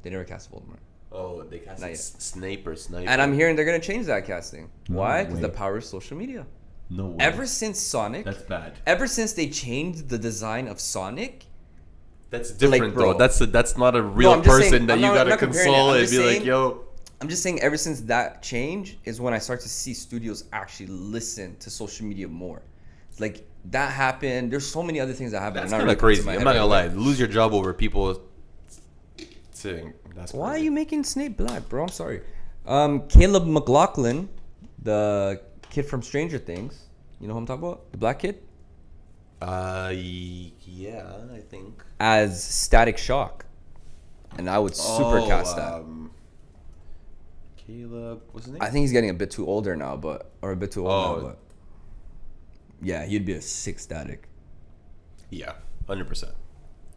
They never cast Voldemort. Oh, they cast Not yet. Snape or Sniper. And I'm hearing they're gonna change that casting. Why? Because the way. power of social media. no way. Ever since Sonic, That's bad. ever since they changed the design of Sonic, That's different bro. though. That's not a real I'm just person saying- that I'm you not- gotta I'm not comparing it. console I'm and just be like, saying- yo. I'm just saying ever since that change is when I start to see studios actually listen to social media more. Like that happened. There's so many other things that happened. That's not kind of really coming to crazy. my I'm head not right gonna now. lie. Lose your job over people saying that's Why are crazy. you making Snape black, bro? I'm sorry. Caleb McLaughlin, the kid from Stranger Things. You know who I'm talking about? The black kid? Yeah, I think. As Static Shock. And I would super cast that. Caleb, what's his name? I think he's getting a bit too older now, or a bit too old Oh. now, but yeah, he'd be a sick Static. Yeah, 100%.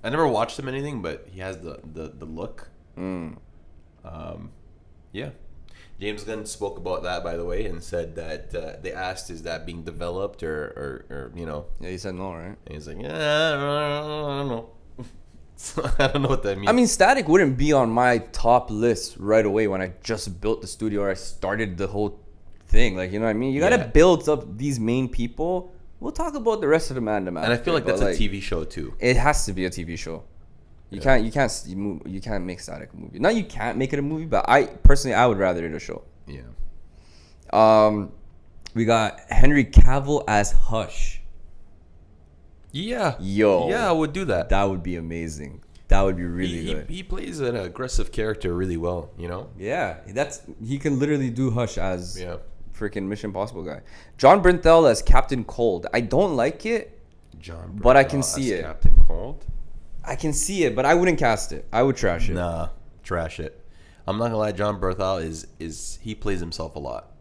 I never watched him anything, but he has the look. Yeah. James Gunn spoke about that, by the way, and said that they asked, "Is that being developed or you know?" Yeah, he said no, right? And he's like, "Yeah, I don't know." So, I don't know what that means. I mean, Static wouldn't be on my top list right away when I just built the studio or I started the whole thing. Like, you know what I mean? You gotta Yeah. build up these main people. We'll talk about the rest of the man. and I feel like that's a TV show too. It has to be a TV show. You can't make Static a movie. Not you can't make it a movie, but I personally would rather it a show. Yeah. We got Henry Cavill as Hush. Yeah. Yo. Yeah, I would do that. That would be amazing. That would be really good. He plays an aggressive character really well, you know? Yeah, he can literally do Hush as Yeah. freaking Mission Impossible guy. John Bernthal as Captain Cold. I don't like it, but I can see it. Captain Cold? I can see it, but I wouldn't cast it. I would trash it. Nah, trash it. I'm not gonna lie, John Bernthal is he plays himself a lot.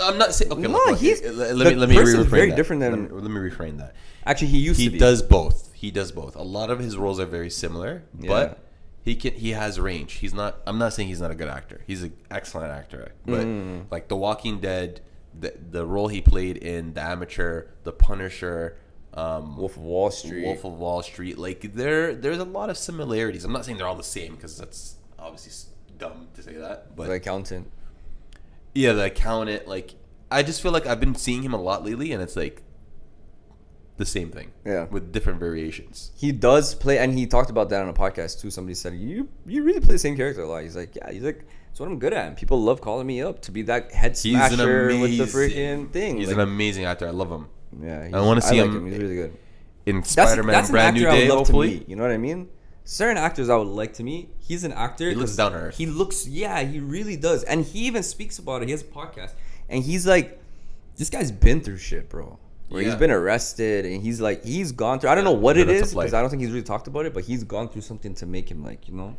I'm not saying. Okay, No, look, he's let the me person's reframe very that. different than. Let me reframe that. Actually, he used He to be. does both. He does both. A lot of his roles are very similar, Yeah. but he has range. He's not. I'm not saying he's not a good actor. He's an excellent actor. But like The Walking Dead, the role he played in The Amateur, The Punisher, Wolf of Wall Street. Wolf of Wall Street. Like there's a lot of similarities. I'm not saying they're all the same because that's obviously dumb to say that. But The accountant. yeah, the accountant. Like I just feel like I've been seeing him a lot lately, and it's like the same thing. Yeah. With different variations. He does play, and he talked about that on a podcast too. Somebody said, "You really play the same character a lot." He's like, "Yeah." He's like, "That's what I'm good at." And people love calling me up to be that head smasher with the freaking thing. He's like, an amazing actor. I love him. Yeah, I want to see like him. He's really good. In Spider-Man That's an Brand actor New I would Day, love hopefully. to meet. You know what I mean? Certain actors I would like to meet. He's an actor. He looks 'cause down to earth. He looks, yeah, he really does. And he even speaks about it. He has a podcast. And he's like, this guy's been through shit, bro. Where he's Yeah. been arrested and he's like, he's gone through, I don't know what it Been a is tough life. because I don't think he's really talked about it, but he's gone through something to make him like, you know?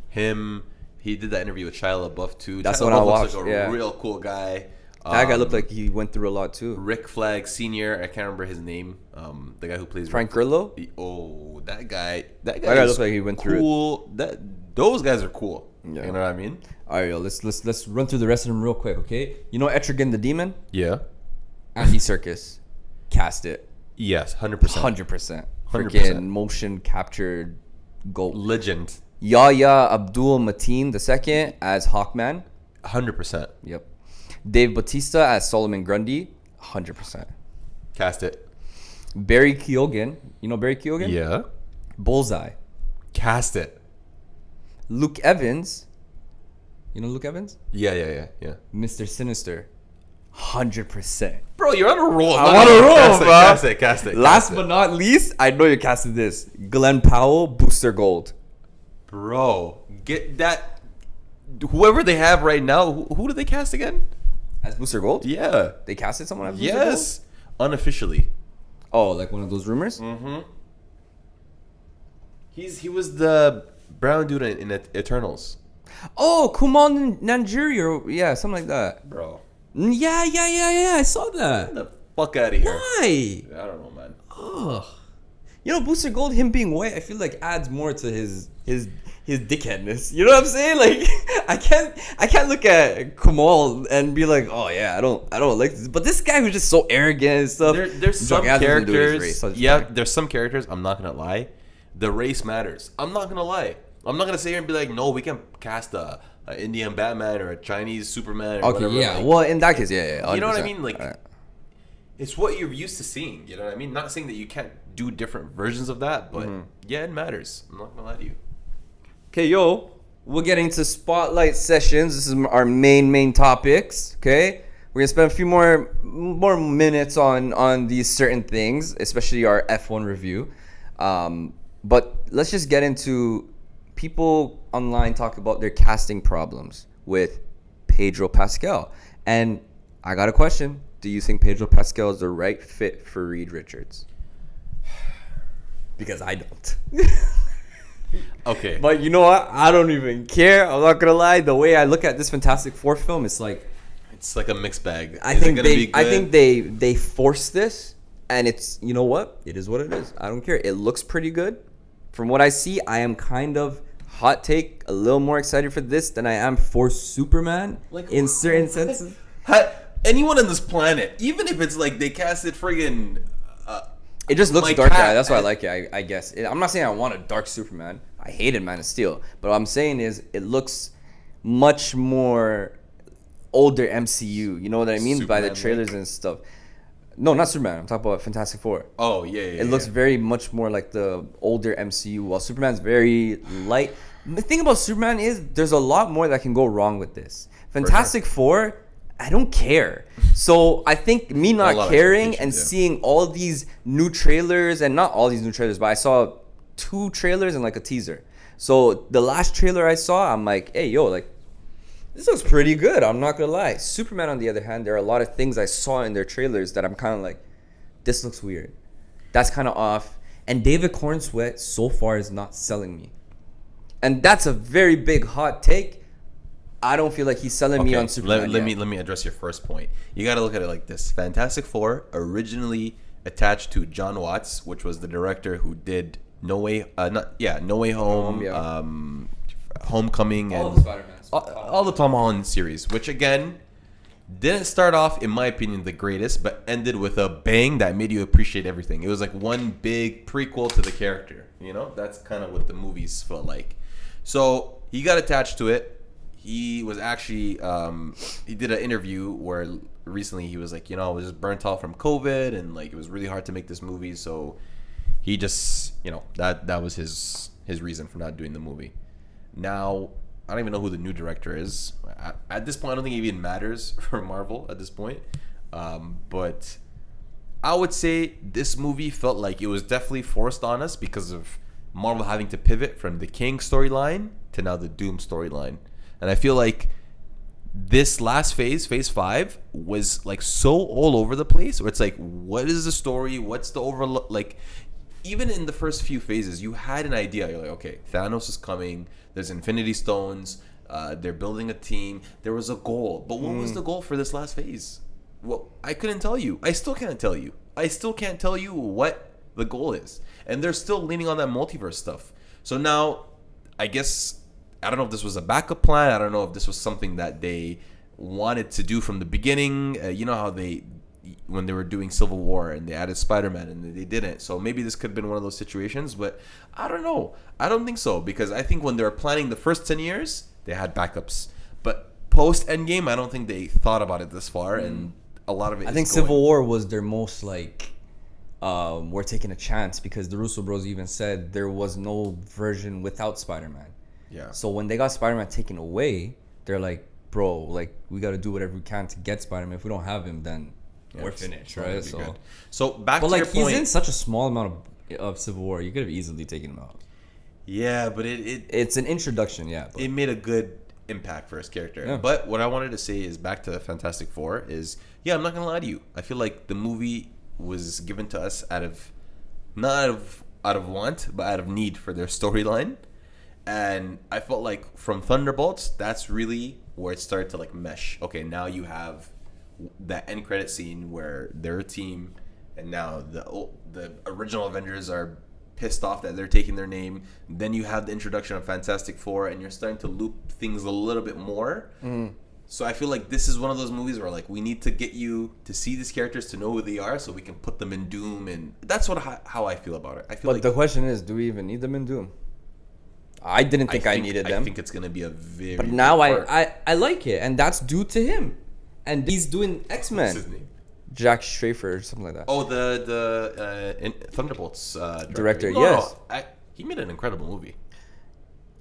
He did that interview with Shia LaBeouf too. That's Shia what I LaBeouf looks watched, like a yeah. real cool guy. That guy looked like he went through a lot too. Rick Flag Senior. I can't remember his name. The guy who plays Frank Grillo? Oh, that guy. That guy is looked like he went through it. cool. Those guys are cool. Yeah. You know what I mean? All right, yo, let's run through the rest of them real quick, okay? You know Etrigan the Demon? Yeah. Andy Serkis. Cast it. Yes, 100%. 100%. 100%. Freaking motion captured goat. Legend. Yahya Abdul Mateen II as Hawkman. 100%. Yep. Dave Bautista as Solomon Grundy. 100%. Cast it. Barry Keoghan. You know Barry Keoghan? Yeah. Bullseye. Cast it. Luke Evans. You know Luke Evans? Yeah. Mr. Sinister. 100%. Bro, you're on a roll. I'm on a roll, Cast bro. it. Last but not least, I know you casted this. Glenn Powell, Booster Gold. Bro, get that. Whoever they have right now, who do they cast again? As Booster Gold? Yeah. They casted someone as Booster Yes. Unofficially. Gold? Oh, like one of those rumors? Mm-hmm. He was the brown dude in Eternals. Oh, Kumail Nanjiani, yeah, something like that. Bro. Yeah, I saw that. Get the fuck out of here. Why? I don't know, man. Ugh. You know, Booster Gold, him being white, I feel like adds more to his dickheadness. You know what I'm saying? Like, I can't look at Kumail and be like, oh yeah, I don't like this. But this guy who's just so arrogant and stuff. There's some Drunk ass doesn't do his characters. race, so it's Yeah, fine. there's some characters. I'm not gonna lie. The race matters. I'm not gonna lie. I'm not gonna sit here and be like, no, we can cast a Indian Batman or a Chinese Superman. Or Okay, whatever. yeah. Like, well, in that case, yeah. you know what I 100%. mean? Like, it's what you're used to seeing. You know what I mean? Not saying that you can't do different versions of that, but yeah, it matters. I'm not gonna lie to you. Okay, yo, we're getting into spotlight sessions. This is our main topics. Okay, we're gonna spend a few more minutes on these certain things, especially our F1 review. But let's just get into people online talk about their casting problems with Pedro Pascal. And I got a question. Do you think Pedro Pascal is the right fit for Reed Richards? Because I don't. Okay. But you know what? I don't even care. I'm not gonna lie. The way I look at this Fantastic Four film, it's like It's like a mixed bag. I Is it think gonna be good? I think they forced this, and it's, you know what? It is what it is. I don't care. It looks pretty good. From what I see, I am kind of hot take a little more excited for this than I am for Superman, Like, in certain senses. Anyone on this planet, even if it's like they casted friggin' It just looks my dark. cat- That's why I like it. I guess I'm not saying I want a dark Superman. I hated Man of Steel, but what I'm saying is it looks much more older MCU. You know what I mean by the Superman, trailers like- and stuff. No, not Superman. I'm talking about Fantastic Four. Oh yeah. It looks very much more like the older MCU, while Superman's very light. The thing about Superman is there's a lot more that can go wrong with this. Fantastic Four I don't care. So I think me A lot not of caring and expectations, yeah. seeing all these new trailers, and not all these new trailers, but I saw 2 trailers and like a teaser. So the last trailer I saw, I'm like, hey, yo, like, this looks pretty good. I'm not gonna lie. Superman, on the other hand, there are a lot of things I saw in their trailers that I'm kind of like, this looks weird. That's kind of off. And David Cornsweet so far is not selling me. And that's a very big hot take. I don't feel like he's selling me on Superman. Let me address your first point. You got to look at it like this. Fantastic Four originally attached to John Watts, which was the director who did No Way Home, yeah. Homecoming, All and the Spider-Mans. all the Tom Holland series, which again didn't start off, in my opinion, the greatest, but ended with a bang that made you appreciate everything. It was like one big prequel to the character. You know, that's kind of what the movies felt like. So he got attached to it. He was actually he did an interview where recently he was like, you know, I was just burnt out from COVID, and like it was really hard to make this movie. So he just, you know, that was his reason for not doing the movie. Now, I don't even know who the new director is. At this point, I don't think it even matters for Marvel at this point. But I would say this movie felt like it was definitely forced on us because of Marvel having to pivot from the King storyline to now the Doom storyline. And I feel like this last phase 5, was like so all over the place, where it's like, what is the story? What's the overlook? Like, even in the first few phases, you had an idea. You're like, okay, Thanos is coming. There's Infinity Stones. They're building a team. There was a goal. But what was the goal for this last phase? Well, I couldn't tell you. I still can't tell you. I still can't tell you what the goal is. And they're still leaning on that multiverse stuff. So now, I guess, I don't know if this was a backup plan. I don't know if this was something that they wanted to do from the beginning. You know how when they were doing Civil War and they added Spider-Man and they didn't. So maybe this could have been one of those situations, but I don't know. I don't think so, because I think when they were planning the first 10 years, they had backups. But post Endgame, I don't think they thought about it this far, and a lot of it I think Civil War was their most like, we're taking a chance, because the Russo bros even said there was no version without Spider-Man. Yeah. So when they got Spider-Man taken away, they're like, bro, like, we got to do whatever we can to get Spider-Man. If we don't have him, then we're finished, right? So back but to like, your point. he's in such a small amount of Civil War. You could have easily taken him out. Yeah, but It's an introduction, yeah. But it made a good impact for his character. Yeah. But what I wanted to say is, back to the Fantastic Four, is, yeah, I'm not gonna lie to you. I feel like the movie was given to us not out of want, but out of need for their storyline. And I felt like from Thunderbolts, that's really where it started to like mesh. Okay, now you have that end credit scene where they're a team, and now the original Avengers are pissed off that they're taking their name. Then you have the introduction of Fantastic Four, and you're starting to loop things a little bit more. So I feel like this is one of those movies where like we need to get you to see these characters, to know who they are, so we can put them in Doom, and that's how I feel about it. I feel but like the question is, do we even need them in Doom? I didn't think I needed them. I think it's gonna be a very. But now big part. I like it, and that's due to him, and he's doing X-Men. What's his name? Jack Schaffer or something like that. Oh, the Thunderbolts Director, No, yes. he made an incredible movie.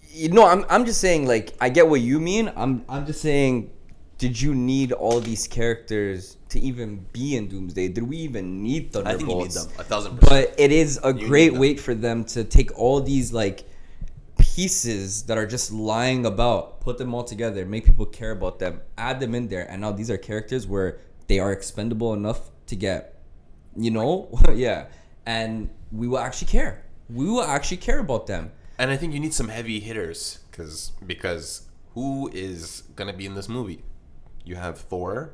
You know, I'm just saying, like, I get what you mean. I'm just saying, did you need all these characters to even be in Doomsday? Did we even need Thunderbolts? I think you need them 1,000%. But it is a great weight for them to take all these like pieces that are just lying about, put them all together, make people care about them, add them in there, and now these are characters where they are expendable enough to get, you know, yeah, and we will actually care. We will actually care about them. And I think you need some heavy hitters, because who is gonna be in this movie? You have Thor,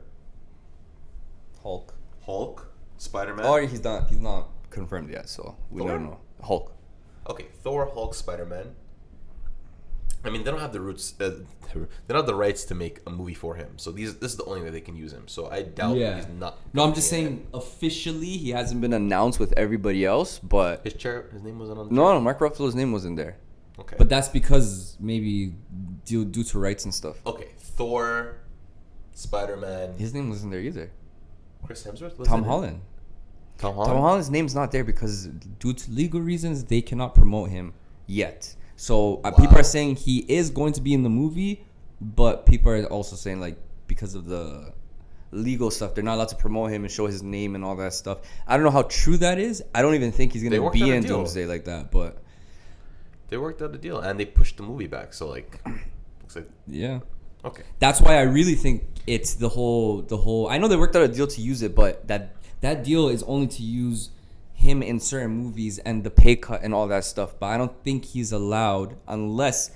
Hulk, Spider-Man. or he's not confirmed yet, so we Thor? don't know. Hulk. Okay, Thor, Hulk, Spider-Man. I mean, they don't have the roots. They don't have the rights to make a movie for him. So this is the only way they can use him. So I doubt he's not. No, I'm just saying officially he hasn't been announced with everybody else, but His name wasn't on. no, Mark Ruffalo's name wasn't there. Okay. But that's because maybe due to rights and stuff. Okay, Thor, Spider-Man. His name wasn't there either. Chris Hemsworth. Tom Holland. Tom Holland. Tom Holland's name's not there because due to legal reasons they cannot promote him yet. So people are saying he is going to be in the movie, but people are also saying like because of the legal stuff. They're not allowed to promote him and show his name and all that stuff. I don't know how true that is. I don't even think he's gonna be in Doomsday like that. But they worked out a deal and they pushed the movie back. So like, looks like yeah. Okay. That's why I really think it's the whole. I know they worked out a deal to use it, but that deal is only to use him in certain movies and the pay cut and all that stuff. But I don't think he's allowed unless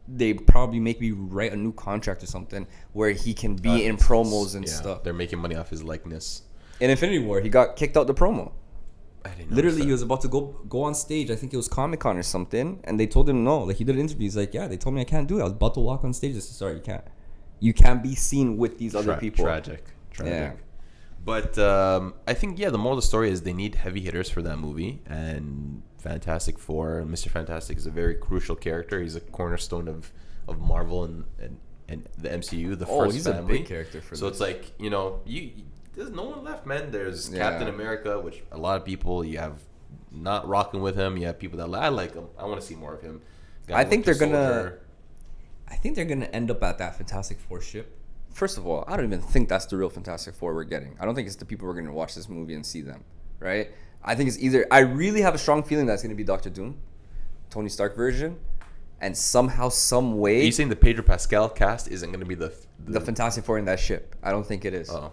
they probably make me write a new contract or something where he can be in promos and stuff. They're making money off his likeness. In Infinity War, he got kicked out the promo. I didn't know. Literally, he was about to go on stage. I think it was Comic-Con or something, and they told him no. Like, he did an interview. He's like, yeah, they told me I can't do it. I was about to walk on stage. They said, sorry, you can't. You can't be seen with these other people. Tragic. Yeah. But I think, the moral of the story is they need heavy hitters for that movie. And Fantastic Four, Mr. Fantastic is a very crucial character. He's a cornerstone of Marvel and the MCU, the first he's family. a big character for so this. it's like, there's no one left, man. There's Captain America, which a lot of people you have not rocking with him. You have people that I like him. I want to see more of him. I think they're gonna end up at that Fantastic Four ship. First of all, I don't even think that's the real Fantastic Four we're getting. I don't think it's the people who are gonna watch this movie and see them, right? I think it's either. I really have a strong feeling that's gonna be Doctor Doom, Tony Stark version, and somehow, some way. Are you saying the Pedro Pascal cast isn't gonna be the Fantastic Four in that ship? I don't think it is. Oh.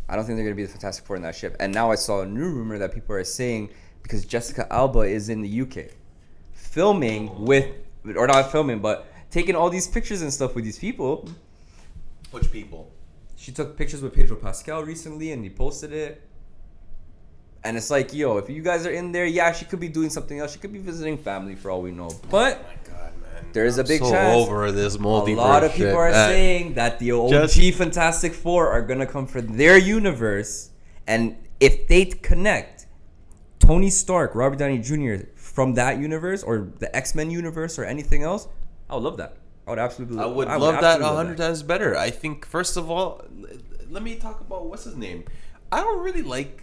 I don't think they're going to be the Fantastic Four in that ship. And now I saw a new rumor that people are saying because Jessica Alba is in the UK filming or not filming, but taking all these pictures and stuff with these people. Which people? She took pictures with Pedro Pascal recently and he posted it. And it's like, yo, if you guys are in there, she could be doing something else. She could be visiting family for all we know. But oh my God, man. there is a big so chance. Over this multiverse. A lot of people are saying that the OG Fantastic Four are gonna come for their universe, and if they connect Tony Stark, Robert Downey Jr. from that universe or the X-Men universe or anything else, I would love that. I would absolutely. I would love that 100 times better. I think first of all, let me talk about what's his name. I don't really like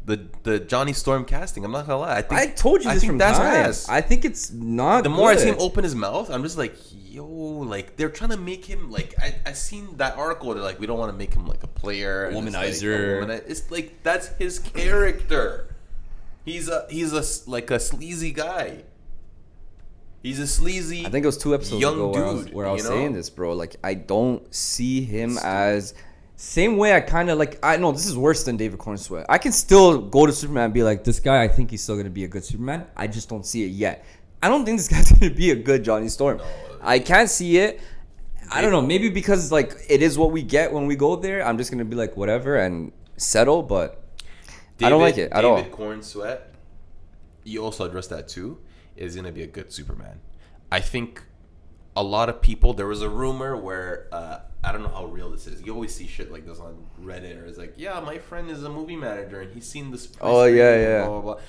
the Johnny Storm casting. I'm not gonna lie. I told you this from time. Ass. I think it's not. The more I see him open his mouth, I'm just like, yo, like they're trying to make him like. I seen that article. They're like, we don't want to make him like a player, womanizer. It's like that's his character. He's a like a sleazy guy. He's a sleazy. I think it was 2 episodes young ago dude, where I was saying this, bro. Like, I don't see him as. Same way I kind of like, I know this is worse than David Cornsweet. I can still go to Superman and be like, this guy, I think he's still going to be a good Superman. I just don't see it yet. I don't think this guy's going to be a good Johnny Storm. No, I can't see it. I don't know. Maybe because like it is what we get when we go there. I'm just going to be like, whatever and settle. But I don't like it at all. David Cornsweet, you also addressed that too, is going to be a good Superman. I think a lot of people, there was a rumor where, I don't know how real this is. You always see shit like this on Reddit, or it's like, yeah, my friend is a movie manager and he's seen this. Oh yeah. Blah, blah, blah.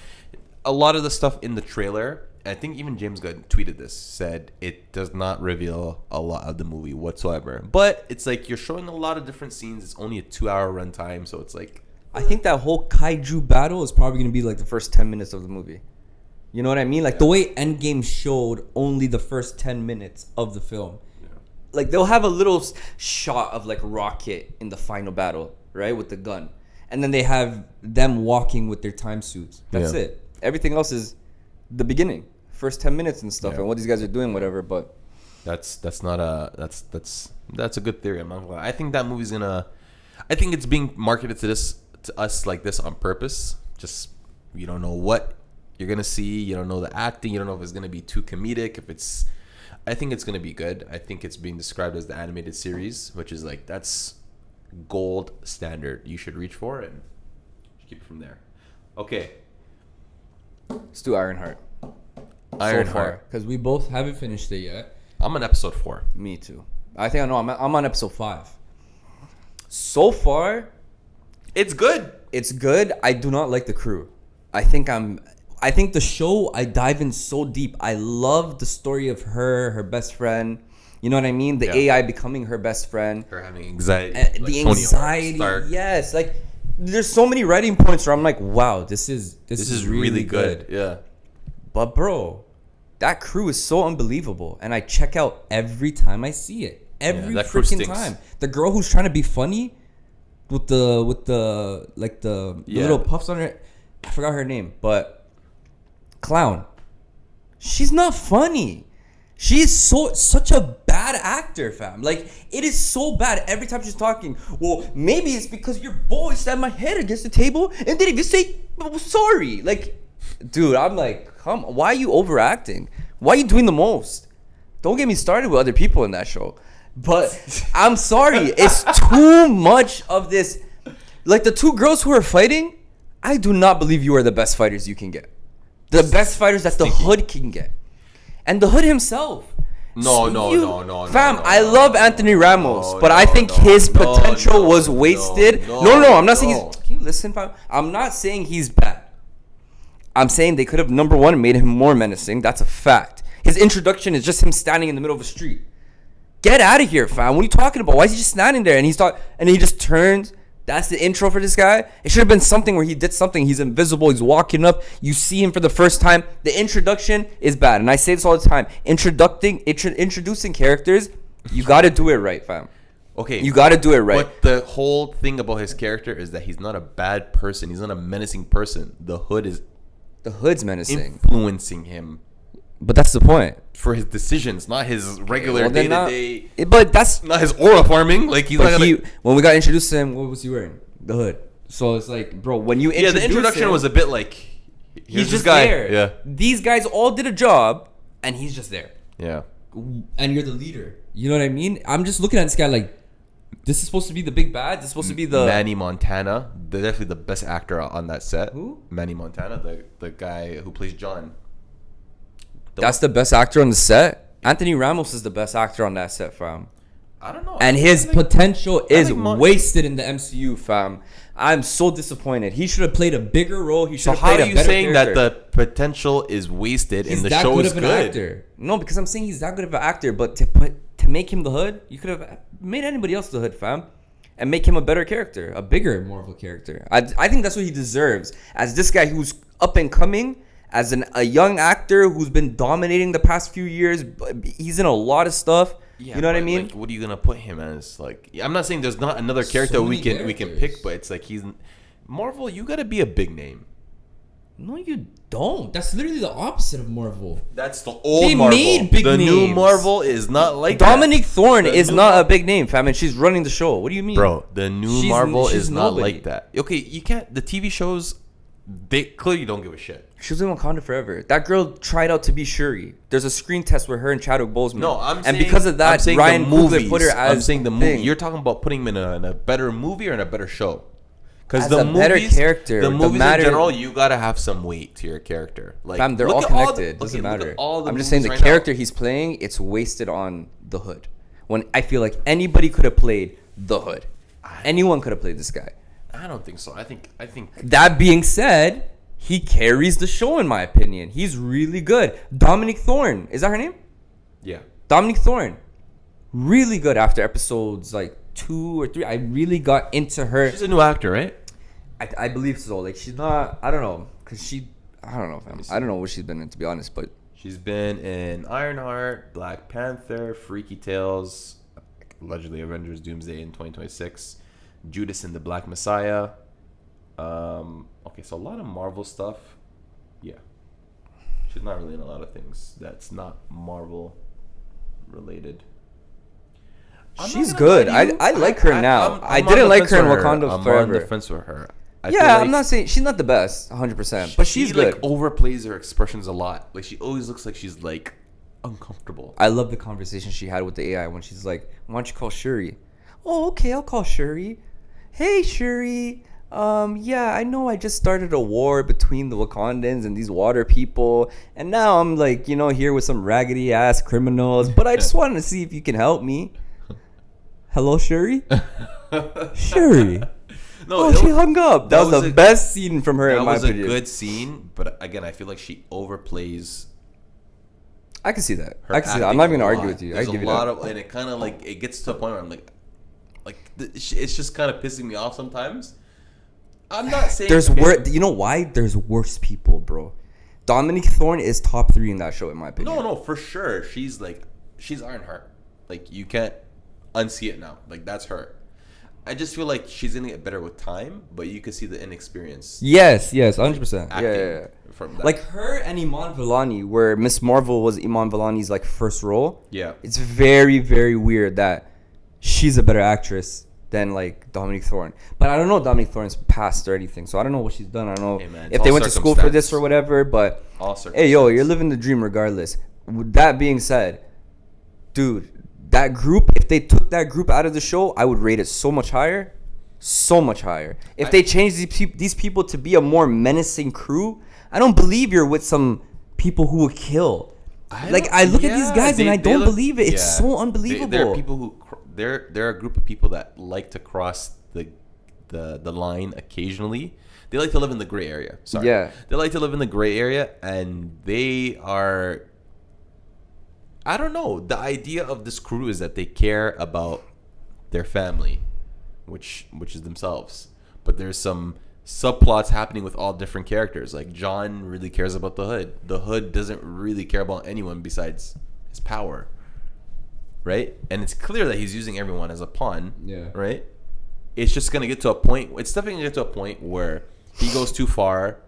A lot of the stuff in the trailer, I think even James Gunn tweeted this, said it does not reveal a lot of the movie whatsoever. But it's like you're showing a lot of different scenes. It's only a 2-hour runtime, so it's like. I think that whole kaiju battle is probably gonna be like the first 10 minutes of the movie. You know what I mean? Like the way Endgame showed only the first 10 minutes of the film. Like they'll have a little shot of like Rocket in the final battle, right, with the gun, and then they have them walking with their time suits. That's it. Everything else is the beginning, first 10 minutes and stuff, and what these guys are doing, whatever. But that's a good theory. I'm not gonna lie. I think that movie's gonna. I think it's being marketed to us like this on purpose. Just you don't know what you're gonna see. You don't know the acting. You don't know if it's gonna be too comedic. I think it's going to be good. I think it's being described as the animated series, which is like, that's gold standard. You should reach for it and keep it from there. Okay. Let's do Ironheart. Ironheart. Because we both haven't finished it yet. I'm on episode 4. Me too. I think I know. I'm on episode 5. So far, it's good. It's good. I do not like the crew. I think the show, I dive in so deep. I love the story of her best friend. You know what I mean? The AI becoming her best friend. Her having anxiety. Like the anxiety. Yes. Like, there's so many writing points where I'm like, wow, this is really good. Yeah. But, bro, that crew is so unbelievable. And I check out every time I see it. Every freaking time. The girl who's trying to be funny, with the like the little puffs on her. I forgot her name, but clown. She's not funny. She is such a bad actor, fam. Like, it is so bad every time she's talking. Well, maybe it's because your boy slammed my head against the table and didn't even say sorry. Like, dude, I'm like, why are you overacting? Why are you doing the most? Don't get me started with other people in that show. But I'm sorry, it's too much of this. Like, the two girls who are fighting, I do not believe you are the best fighters you can get. The best fighters that the Hood can get. And the Hood himself. No. Fam, I love Anthony Ramos, but I think his potential was wasted. No, I'm not saying he's... Can you listen, fam? I'm not saying he's bad. I'm saying they could have, number one, made him more menacing. That's a fact. His introduction is just him standing in the middle of a street. Get out of here, fam. What are you talking about? Why is he just standing there? And he just turns... That's the intro for this guy. It should have been something where he did something. He's invisible. He's walking up. You see him for the first time. The introduction is bad. And I say this all the time. Introducing characters, you got to do it right, fam. Okay. You got to do it right. But the whole thing about his character is that he's not a bad person. He's not a menacing person. The Hood's menacing. Influencing him. But that's the point. For his decisions, not his regular day-to-day. But that's not his aura farming. Like, he's not gonna... When we got introduced to him, what was he wearing? The Hood. So it's like, bro, when you introduce the introduction him, was a bit like... He's just there. Yeah. These guys all did a job, and he's just there. Yeah. And you're the leader. You know what I mean? I'm just looking at this guy like, this is supposed to be the big bad? This is supposed to be the... Manny Montana. They're definitely the best actor on that set. Who? Manny Montana, the guy who plays John. That's the best actor on the set? Anthony Ramos is the best actor on that set, fam. I don't know. And his potential is wasted in the MCU, fam. I'm so disappointed. He should have played a bigger role. He should have played a better character. How are you saying that the potential is wasted and the show is good? Actor. No, because I'm saying he's that good of an actor, but to make him the Hood, you could have made anybody else the Hood, fam. And make him a better character, a bigger Marvel character. I think that's what he deserves. As this guy who's up and coming, as a young actor who's been dominating the past few years, he's in a lot of stuff. Yeah, you know what I mean? Like, what are you gonna put him as? Like, I'm not saying there's not another character we can pick, but it's like he's Marvel. You gotta be a big name. No, you don't. That's literally the opposite of Marvel. That's the old Marvel. Made big names. New Marvel is not like Dominique Thorne is not a big name, fam, and she's running the show. What do you mean, bro? The new Marvel is not like that. Okay, you can't. The TV shows, they clearly don't give a shit. She was in Wakanda forever. That girl tried out to be Shuri. There's a screen test with her and Chadwick Boseman. No, and because of that, Ryan Coogler put her as. I'm saying the movie. You're talking about putting him in a better movie or in a better show. Because the better character, the movies in general, you gotta have some weight to your character. Like, fam, they're all connected. Doesn't matter. I'm just saying the character he's playing, it's wasted on the Hood. When I feel like anybody could have played the Hood, anyone could have played this guy. I don't think so. I think. That being said, he carries the show in my opinion. He's really good. Dominique Thorne, is that her name? Yeah. Dominique Thorne, really good after episodes like 2 or 3. I really got into her. She's a new actor, right? I believe so. Like, she's not. I don't know, cause I don't know, fam. I don't know what she's been in, to be honest. But she's been in Ironheart, Black Panther, Freaky Tales, allegedly Avengers: Doomsday in 2026, Judas and the Black Messiah. Okay, so a lot of Marvel stuff. Yeah, she's not really in a lot of things that's not Marvel related. She's good. I like her now. I didn't like her in Wakanda forever. I'm on the fence with her. I'm not saying she's not the best, 100%, but she's good. Like, overplays her expressions a lot. Like, she always looks like she's like uncomfortable. I love the conversation she had with the AI when she's like, "Why don't you call Shuri?" "Oh, okay, I'll call Shuri." "Hey, Shuri. Yeah, I know I just started a war between the Wakandans and these water people, and now I'm like, here with some raggedy ass criminals, but I just wanted to see if you can help me." "Hello, Shuri?" "Shuri." No, she hung up. That was the best scene from her, in my opinion. That was a good scene, but again, I feel like she overplays. I can see that. I'm not even going to argue with you. I give you that. And it kind of like, it gets to a point where I'm like it's just kind of pissing me off sometimes. I'm not saying there's you know why? There's worse people, bro. Dominique Thorne is top 3 in that show, in my opinion. No, for sure. She's Ironheart. Like, you can't unsee it now. Like, that's her. I just feel like she's gonna get better with time, but you could see the inexperience. Yes, 100%. Acting Yeah. from that. Like her and Iman Vellani, where Miss Marvel was Iman Vellani's like first role. Yeah. It's very, very weird that she's a better actress than like Dominique Thorne. But I don't know Dominique Thorne's past or anything, so I don't know what she's done. I don't know Hey, man, if it's they all went to school for this circumstance. or whatever. But All hey, yo, circumstance. you're living the dream regardless. With that being said, dude, that group, if they took that group out of the show, I would rate it so much higher. So much higher. If they changed these people to be a more menacing crew, I don't believe you're with some people who would kill. I look at these guys and I don't believe it. It's so unbelievable. There are people who there are a group of people that like to cross the line occasionally. They like to live in the gray area. Sorry. Yeah. They like to live in the gray area, and they are. I don't know. The idea of this crew is that they care about their family, which is themselves. But there's some subplots happening with all different characters. Like John really cares about the Hood. The Hood doesn't really care about anyone besides his power. Right? And it's clear that he's using everyone as a pawn. Yeah. Right? It's just gonna get to a point. It's definitely gonna get to a point where he goes too far,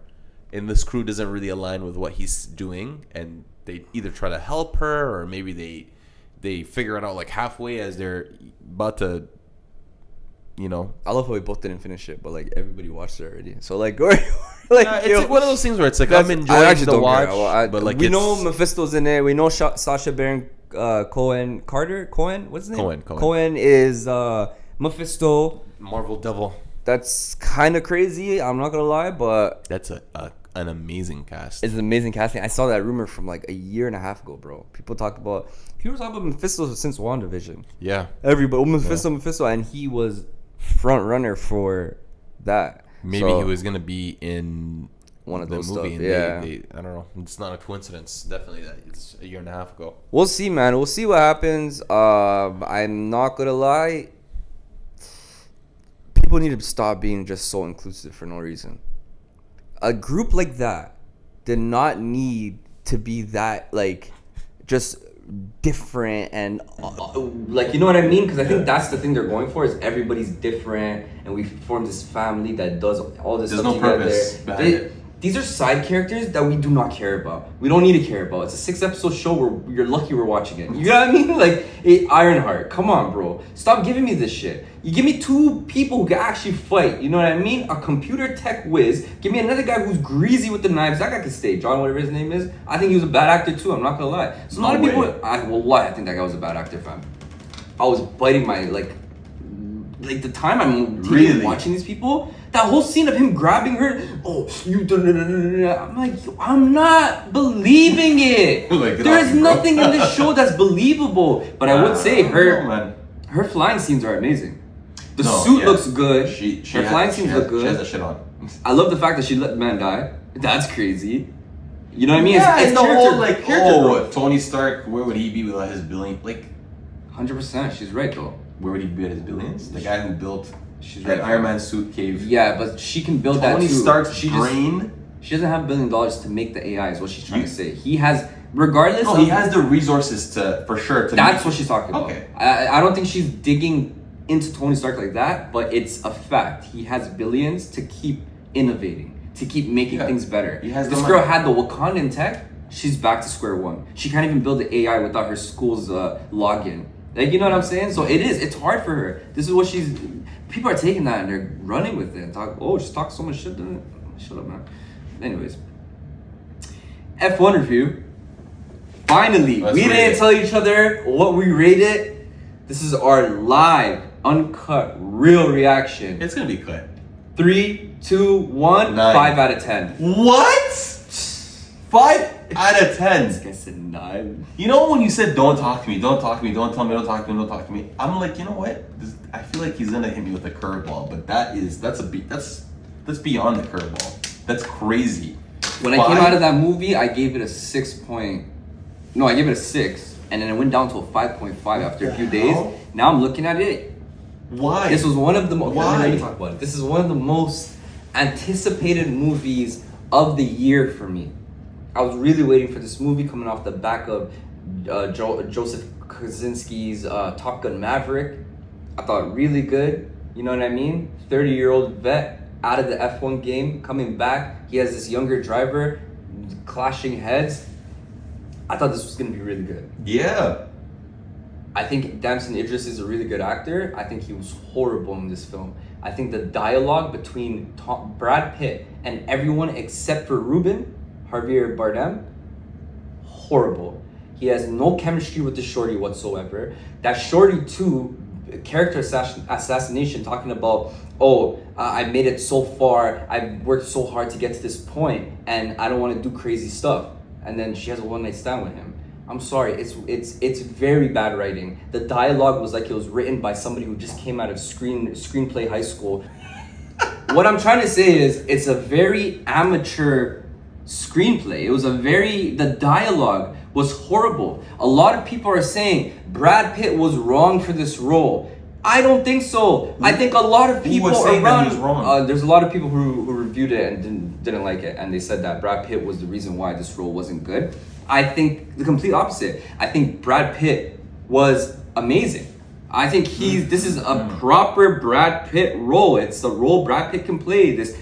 and this crew doesn't really align with what he's doing, and they either try to help her, or maybe they figure it out like halfway as they're about to, you know. I love how we both didn't finish it, but like everybody watched it already. So like, like It's like one of those things where it's like I'm enjoying the watch, but like we know Mephisto's in it. We know Sacha Baron Cohen. What's his name? Cohen is Mephisto. Marvel Devil. That's kind of crazy. I'm not gonna lie, but That's an amazing cast. it's an amazing casting. I saw that rumor from like a year and a half ago, bro. People talk about Mephisto since WandaVision. Yeah. Everybody, Mephisto, and he was front runner for that. Maybe So, he was gonna be in one of the those movie. stuff. And Yeah, I don't know. It's not a coincidence. Definitely that it's a year and a half ago. we'll see, man. We'll see what happens. I'm not gonna lie. People need to stop being just so inclusive for no reason. A group like that did not need to be that like just different and like, you know what I mean? Because I think that's the thing they're going for, is everybody's different and we formed this family that does all this There's stuff no together. purpose behind it. These are side characters that we do not care about. We don't need to care about. It's a 6-episode show where you're lucky we're watching it. You know what I mean? Like, Ironheart, come on, bro. Stop giving me this shit. You give me two people who can actually fight. You know what I mean? A computer tech whiz. Give me another guy who's greasy with the knives. That guy can stay. John, whatever his name is. I think he was a bad actor too. I'm not gonna lie. So a lot of people. I think that guy was a bad actor, fam. I was biting my like the time I'm Really? watching these people. That whole scene of him grabbing her, I'm like, I'm not believing it. Like, get There's off me, bro. nothing in this show that's believable. But I would say I don't her know, man. her flying scenes are amazing. The No, suit yeah. looks good. She her flying scenes look She has good. that shit on. I love the fact that she let the man die. That's crazy. You know what I mean? Yeah, it's and the character- whole like, character growth. Tony Stark, where would he be without his billion? Like, 100%. She's right though. where would he be at his billions? The guy who built She's that right. Iron Man suit cave. Yeah, but she can build that Tony too. Stark's she brain. She doesn't have $1 billion to make the AI. Is what she's trying to say. He has, regardless. No, of, he has the resources to, for sure. To That's make what she's talking about. Okay. I don't think she's digging into Tony Stark like that, but it's a fact. He has billions to keep innovating, to keep making things better. He has the this money. girl had the Wakandan tech. She's back to square one. She can't even build the AI without her school's login. Like, you know what I'm saying? So it's hard for her. This is what she's. People are taking that and they're running with it. And she's talking so much shit. Shut up, man. Anyways, F1 review. Finally, Let's we rate didn't it. tell each other what we rated. This is our live, uncut, real reaction. It's gonna be cut. 3, 2, 1, 9. 5 out of 10. What? 5 out of 10. This guy said 9. You know when you said don't talk to me, don't talk to me, don't tell me, don't talk to me, don't talk to me. I'm like, you know what? I feel like he's gonna hit me with a curveball, but that's beyond the curveball. That's crazy. When I came out of that movie, I gave it a 6 point. No, I gave it a 6, and then it went down to a 5.5 after a few days. hell? Now I'm looking at it. Why? This was one of the Why? Let me talk about it. This is one of the most anticipated movies of the year for me. I was really waiting for this movie coming off the back of Joseph Kosinski's Top Gun Maverick. I thought really good. You know what I mean? 30-year-old vet out of the F1 game, coming back. He has this younger driver, clashing heads. I thought this was going to be really good. Yeah. I think Damson Idris is a really good actor. I think he was horrible in this film. I think the dialogue between Brad Pitt and everyone except for Ruben, Javier Bardem, horrible. He has no chemistry with the shorty whatsoever. That shorty too, character assassination, talking about, I made it so far, I worked so hard to get to this point, and I don't want to do crazy stuff. And then she has a one-night stand with him. I'm sorry, it's very bad writing. The dialogue was like it was written by somebody who just came out of screenplay high school. What I'm trying to say is it's a very amateur screenplay. The dialogue was horrible. A lot of people are saying Brad Pitt was wrong for this role. I don't think so. I think a lot of people saying that he was wrong? There's a lot of people who reviewed it and didn't like it, and they said that Brad Pitt was the reason why this role wasn't good. I think the complete opposite. I think Brad Pitt was amazing. I think this is a proper Brad Pitt role. It's the role Brad Pitt can play. This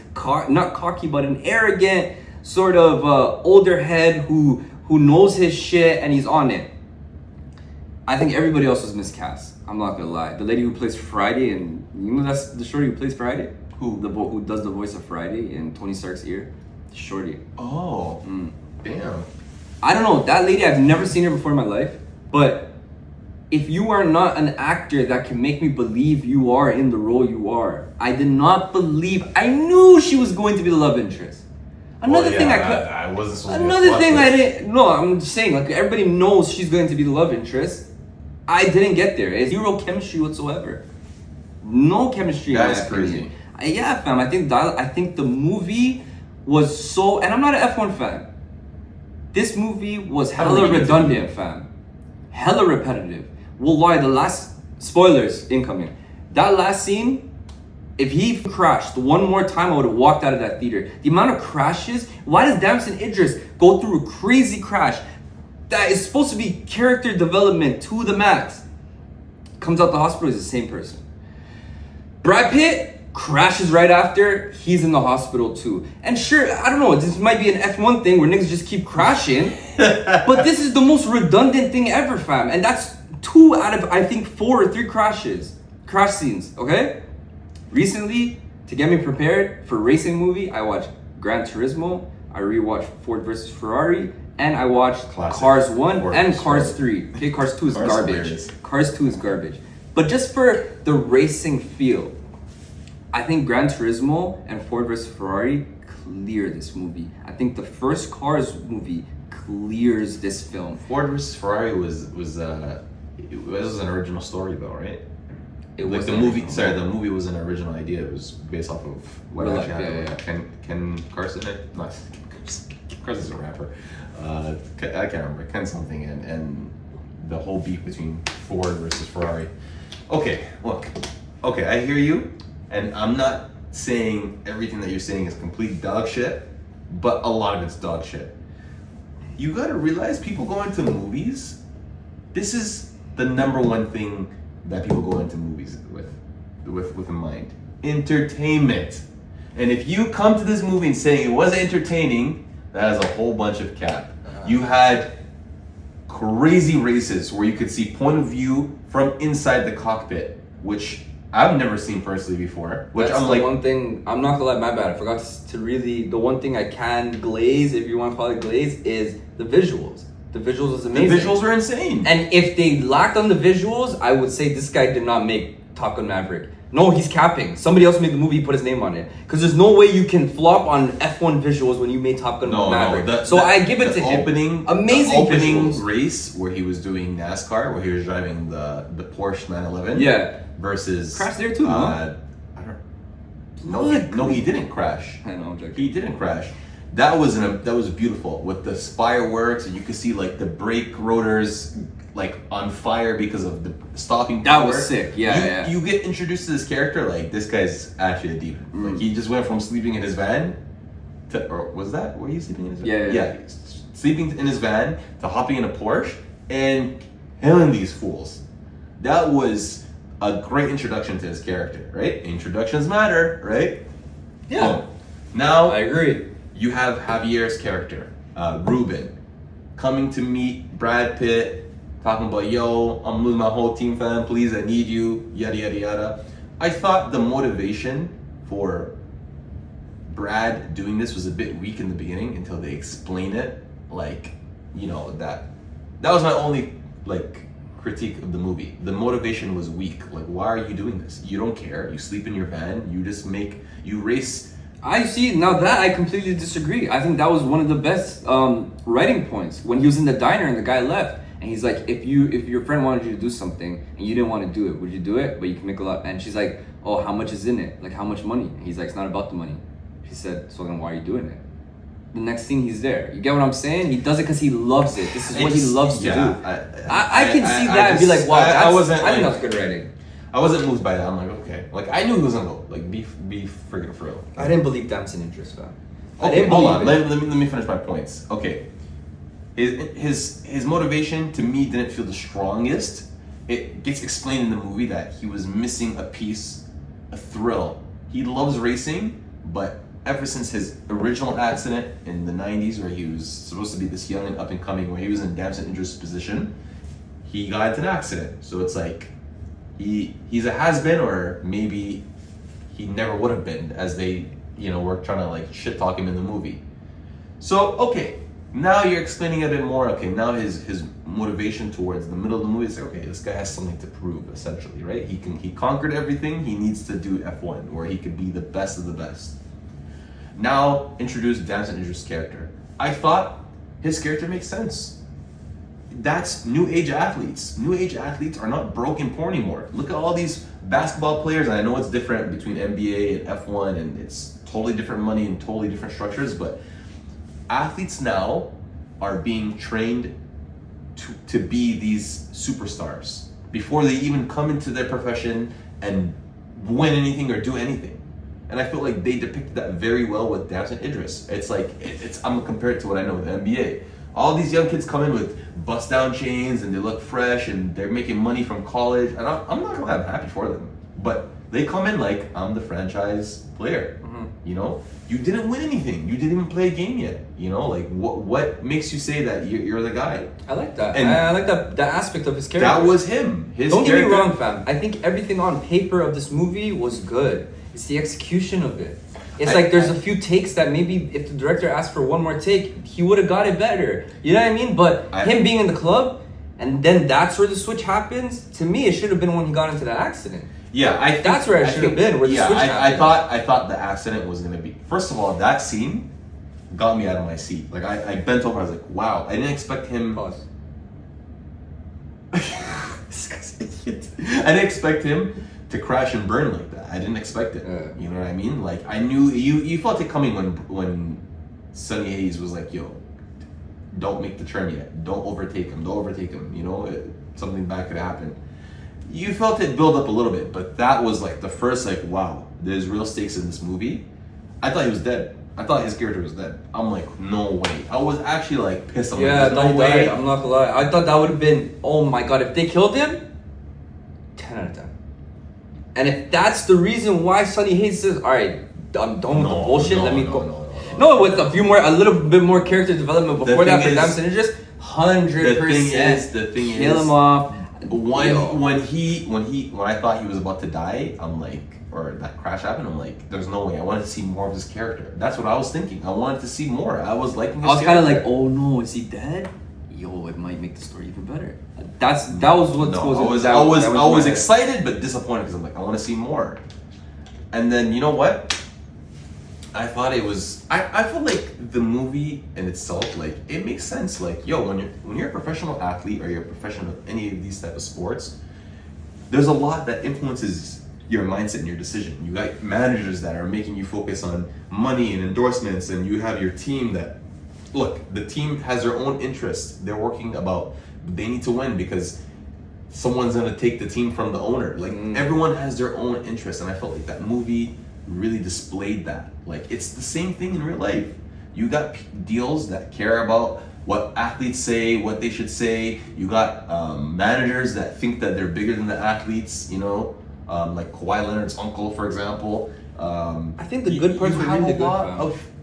not cocky, but an arrogant sort of older head who knows his shit and he's on it. I think everybody else was miscast. I'm not gonna lie. The lady who plays Friday, and you know that's the shorty who plays Friday. Who does the voice of Friday in Tony Stark's ear? Shorty. Oh. Damn. I don't know, that lady, I've never seen her before in my life, but if you are not an actor that can make me believe you are in the role you are, I did not believe, I knew she was going to be the love interest. Another thing I wasn't so I'm just saying, like, everybody knows she's going to be the love interest. I didn't get there. It's zero chemistry whatsoever. No chemistry. That is crazy. Yeah, fam, I think the movie was so, and I'm not an F1 fan. This movie was hella redundant, fam. Hella repetitive. Wallahi, the last... Spoilers incoming. That last scene, if he crashed one more time, I would have walked out of that theater. The amount of crashes... Why does Damson Idris go through a crazy crash that is supposed to be character development to the max? Comes out the hospital, he's the same person. Brad Pitt... crashes right after, he's in the hospital too. And sure, I don't know, this might be an F1 thing where niggas just keep crashing, but this is the most redundant thing ever, fam. And that's 2 out of, I think, 4 or 3 crash scenes, okay? Recently, to get me prepared for racing movie, I watched Gran Turismo, I rewatched Ford vs. Ferrari, and I watched Cars 1 Ford and Cars 3. Okay, Cars 2 is garbage. Cars 2 is garbage. But just for the racing feel, I think Gran Turismo and Ford vs. Ferrari clear this movie. I think the first Cars movie clears this film. Ford vs. Ferrari was an original story though, right? It like was the movie. Sorry, the movie was an original idea. It was based off of what Real actually life, happened. Ken Carson, not Carson's a rapper. I can't remember. Ken something and the whole beef between Ford versus Ferrari. Okay, look. Okay, I hear you. And I'm not saying everything that you're saying is complete dog shit, but a lot of it's dog shit. You gotta realize people go into movies, this is the number one thing that people go into movies with in mind. Entertainment. And if you come to this movie and saying it wasn't entertaining, that is a whole bunch of cap. You had crazy races where you could see point of view from inside the cockpit, which I've never seen personally before. Which That's I'm the like, one thing, I'm not gonna lie, my bad. I forgot to really, the one thing I can glaze, if you want to call it glaze, is the visuals. The visuals is amazing. the visuals are insane. And if they lacked on the visuals, I would say this guy did not make Top Gun Maverick. No, he's capping. Somebody else made the movie, put his name on it. Because there's no way you can flop on F1 visuals when you made Top Gun Maverick. I give it to him. Amazing the opening visuals. race where he was doing NASCAR, where he was driving the Porsche 911. Yeah. Versus Crashed there too, no? I don't. No, he didn't crash. I know, I'm joking. He didn't crash. That was beautiful with the fireworks, and you could see like the brake rotors like on fire because of the stopping power. That was sick. Yeah, You get introduced to this character like this guy's actually a demon. Like he just went from sleeping in his van to, or was that were you sleeping in his van? Yeah. Sleeping in his van to hopping in a Porsche and killing these fools. That was a great introduction to his character, right? Introductions matter, right? Yeah. Now I agree. you have Javier's character, Ruben, coming to meet Brad Pitt, talking about, yo, I'm losing my whole team, fam, please, I need you, yada, yada, yada. I thought the motivation for Brad doing this was a bit weak in the beginning until they explain it. Like, you know, that was my only, like, critique of the movie. The motivation was weak. Like, why are you doing this? You don't care. You sleep in your van. You race. I see. Now that I completely disagree. I think that was one of the best writing points when he was in the diner and the guy left, and he's like, if your friend wanted you to do something and you didn't want to do it, would you do it? But you can make a lot. And she's like, oh, how much is in it? Like, how much money? And he's like, it's not about the money. She said, so then why are you doing it? The next thing he's there. You get what I'm saying? He does it because he loves it. This is what he loves to do. I can see that and be like, wow, I think that's good writing. I wasn't moved by that. I'm like, okay. Like, I knew he was gonna go. Like, be freaking for real. I didn't believe Damson interest, fam. Okay, hold on. Let me finish my points. Okay. His motivation to me didn't feel the strongest. It gets explained in the movie that he was missing a piece, a thrill. He loves racing, but ever since his original accident in the 90s where he was supposed to be this young and up and coming, where he was in Damson Idris' position, he got into an accident. So it's like he's a has-been, or maybe he never would have been, as they, you know, were trying to like shit talk him in the movie. So okay, now you're explaining a bit more. Okay, now his motivation towards the middle of the movie is like, okay, this guy has something to prove, essentially, right? He conquered everything. He needs to do F1 where he could be the best of the best. Now introduce Damson Idris' character. I thought his character makes sense. That's new age athletes. New age athletes are not broke and poor anymore. Look at all these basketball players, and I know it's different between NBA and F1, and it's totally different money and totally different structures, but athletes now are being trained to be these superstars before they even come into their profession and win anything or do anything. And I feel like they depicted that very well with Damson Idris. It's like, I'm gonna compare it to what I know with the NBA. All these young kids come in with bust down chains and they look fresh and they're making money from college. And I'm not gonna I'm happy for them. But they come in like, I'm the franchise player. Mm-hmm. You know? You didn't win anything. You didn't even play a game yet. You know, like what makes you say that you're the guy? I like that. And I like that aspect of his character. That was him. Don't get me wrong, fam. I think everything on paper of this movie was good. It's the execution of it. It's like there's a few takes that maybe if the director asked for one more take, he would have got it better. You know what I mean? But him being in the club, and then that's where the switch happens. To me, it should have been when he got into the accident. Yeah, that's where it should have been. Where the switch happened. I thought the accident was gonna be. First of all, that scene got me out of my seat. Like I bent over. I was like, wow. I didn't expect him. Pause. This guy's an idiot. I didn't expect him to crash and burn like that. I didn't expect it. You know what I mean? Like I knew you felt it coming when Sonny Hayes was like, "Yo, don't make the turn yet. Don't overtake him. Don't overtake him." You know, something bad could happen. You felt it build up a little bit, but that was like the first like, wow, there's real stakes in this movie. I thought he was dead. I thought his character was dead. I'm like, no way. I was actually like pissed. I'm like, no way. I'm not gonna lie. I thought that would have been, oh my god, if they killed him, 10 out of 10. And if that's the reason why Sonny Hayes says, all right, I'm done with the bullshit, let me go. No, with a little bit more character development before that for Damson Idris, 100%. The thing is, kill him off. When I thought he was about to die, I'm like, or that crash happened, I'm like, there's no way. I wanted to see more of his character. That's what I was thinking. I wanted to see more. I was liking his character. I was kind of like, oh no, is he dead? Yo, it might make the story even better. That was what I was excited but disappointed because I'm like, I want to see more. And then you know what? I thought it was. I feel like the movie in itself, like it makes sense. Like, yo, when you're a professional athlete or you're a professional in any of these type of sports, there's a lot that influences your mindset and your decision. You got managers that are making you focus on money and endorsements, and you have your team that. Look, the team has their own interests. They're working about, they need to win because someone's going to take the team from the owner. Like, everyone has their own interests. And I felt like that movie really displayed that. Like, it's the same thing in real life. You got deals that care about what athletes say, what they should say. You got managers that think that they're bigger than the athletes, you know, like Kawhi Leonard's uncle, for example. I think the good parts you were have really a good. lot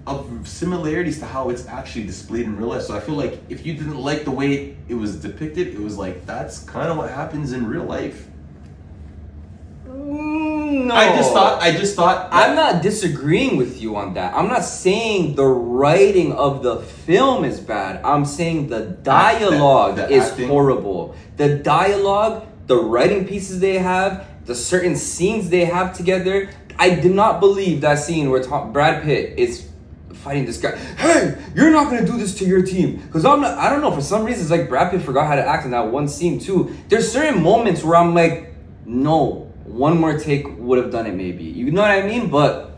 of similarities to how it's actually displayed in real life. So I feel like if you didn't like the way it was depicted, it was like, that's kind of what happens in real life. No. I just thought. I'm not disagreeing with you on that. I'm not saying the writing of the film is bad. I'm saying the dialogue the is acting. horrible. The dialogue, the writing pieces they have, the certain scenes they have together. I did not believe that scene where Brad Pitt is fighting this guy. Hey, you're not gonna do this to your team. Because I don't know, for some reason, it's like Brad Pitt forgot how to act in that one scene too. There's certain moments where I'm like, no, one more take would have done it maybe. You know what I mean? But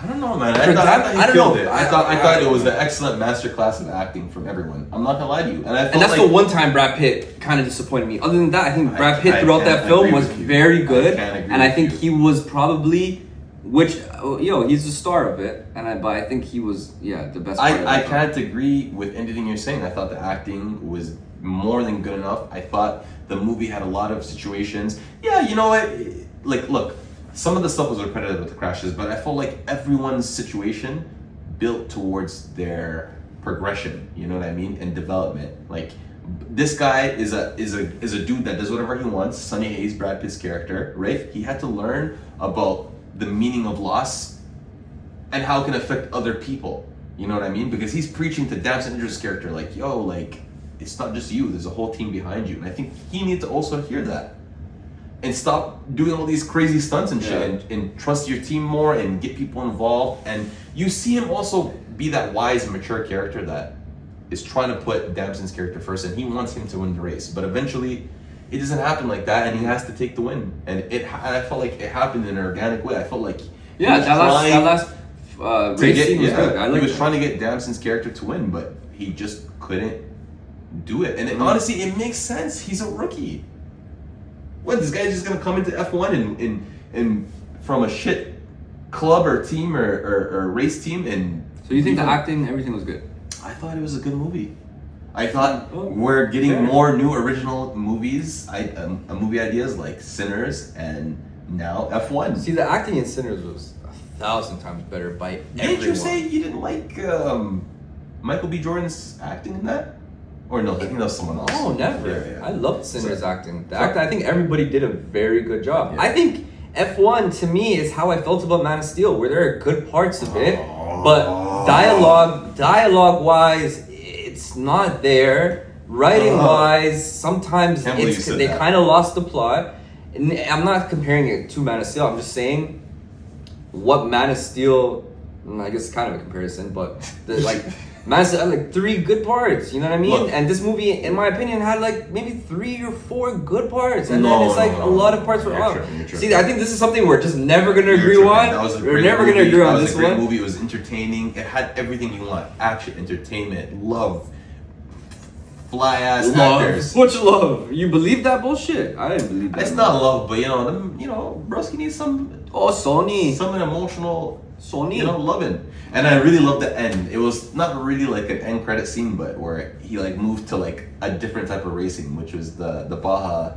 I don't know, man. I For thought that- he I don't killed know. it. I thought it was an excellent masterclass of acting from everyone. I'm not gonna lie to you. And I felt And that's like, the one time Brad Pitt kind of disappointed me. Other than that, I think Brad Pitt I throughout can't that film agree was with you. very good, I can't agree and I with think you. he was probably, he's the star of it, but I think he was the best. Part of I it. can't agree with anything you're saying. I thought the acting was more than good enough. I thought the movie had a lot of situations. Yeah, you know what? Like, look, some of the stuff was repetitive with the crashes, but I felt like everyone's situation built towards their progression. You know what I mean? And development. Like, this guy is a dude that does whatever he wants. Sonny Hayes, Brad Pitt's character, right? He had to learn about the meaning of loss and how it can affect other people. You know what I mean? Because he's preaching to Damson Idris' character, like, yo, like, it's not just you. There's a whole team behind you. And I think he needs to also hear that. And stop doing all these crazy stunts and shit, and trust your team more and get people involved. And you see him also be that wise and mature character that is trying to put Damson's character first, and he wants him to win the race. But eventually, it doesn't happen like that, and he has to take the win. And I felt like it happened in an organic way. I felt like he was that last race scene was good. he was trying to get Damson's character to win, but he just couldn't do it. And honestly, it makes sense. He's a rookie. What, this guy's just gonna come into F1 and from a shit club or team or race team and... So you think the acting, everything was good? I thought it was a good movie. I thought Oh, we're getting fair. more new original movies, movie ideas like Sinners and now F1. See, the acting in Sinners was 1,000 times better by Didn't everyone. you say you didn't like Michael B. Jordan's acting in that? Or no, I think that was someone else. No, never. Yeah. I loved Sinner's acting. The acting, I think everybody did a very good job. Yeah. I think F1 to me is how I felt about Man of Steel, where there are good parts of it, but dialogue wise, it's not there. Writing wise, sometimes Can't believe you it's said they that. kind of lost the plot. And I'm not comparing it to Man of Steel. I'm just saying what Man of Steel. I guess it's kind of a comparison, but Man of Steel had like 3 good parts. You know what I mean? Look. And this movie, in my opinion, had like maybe 3 or 4 good parts, and No, then it's like no, a lot of parts were you're off. tripping, you're tripping. See, I think this is something we're just never gonna agree You're on. tripping. That was a We're great never movie. gonna agree on That was this a great one. movie. It was entertaining. It had everything you want: action, entertainment, love, fly ass actors. What you love? You believe that bullshit? I didn't believe that. It's not love, but Broski needs some Sony. emotional, Sony. loving. And I really loved the end. It was not really like an end credit scene, but where he like moved to like a different type of racing, which was the Baja.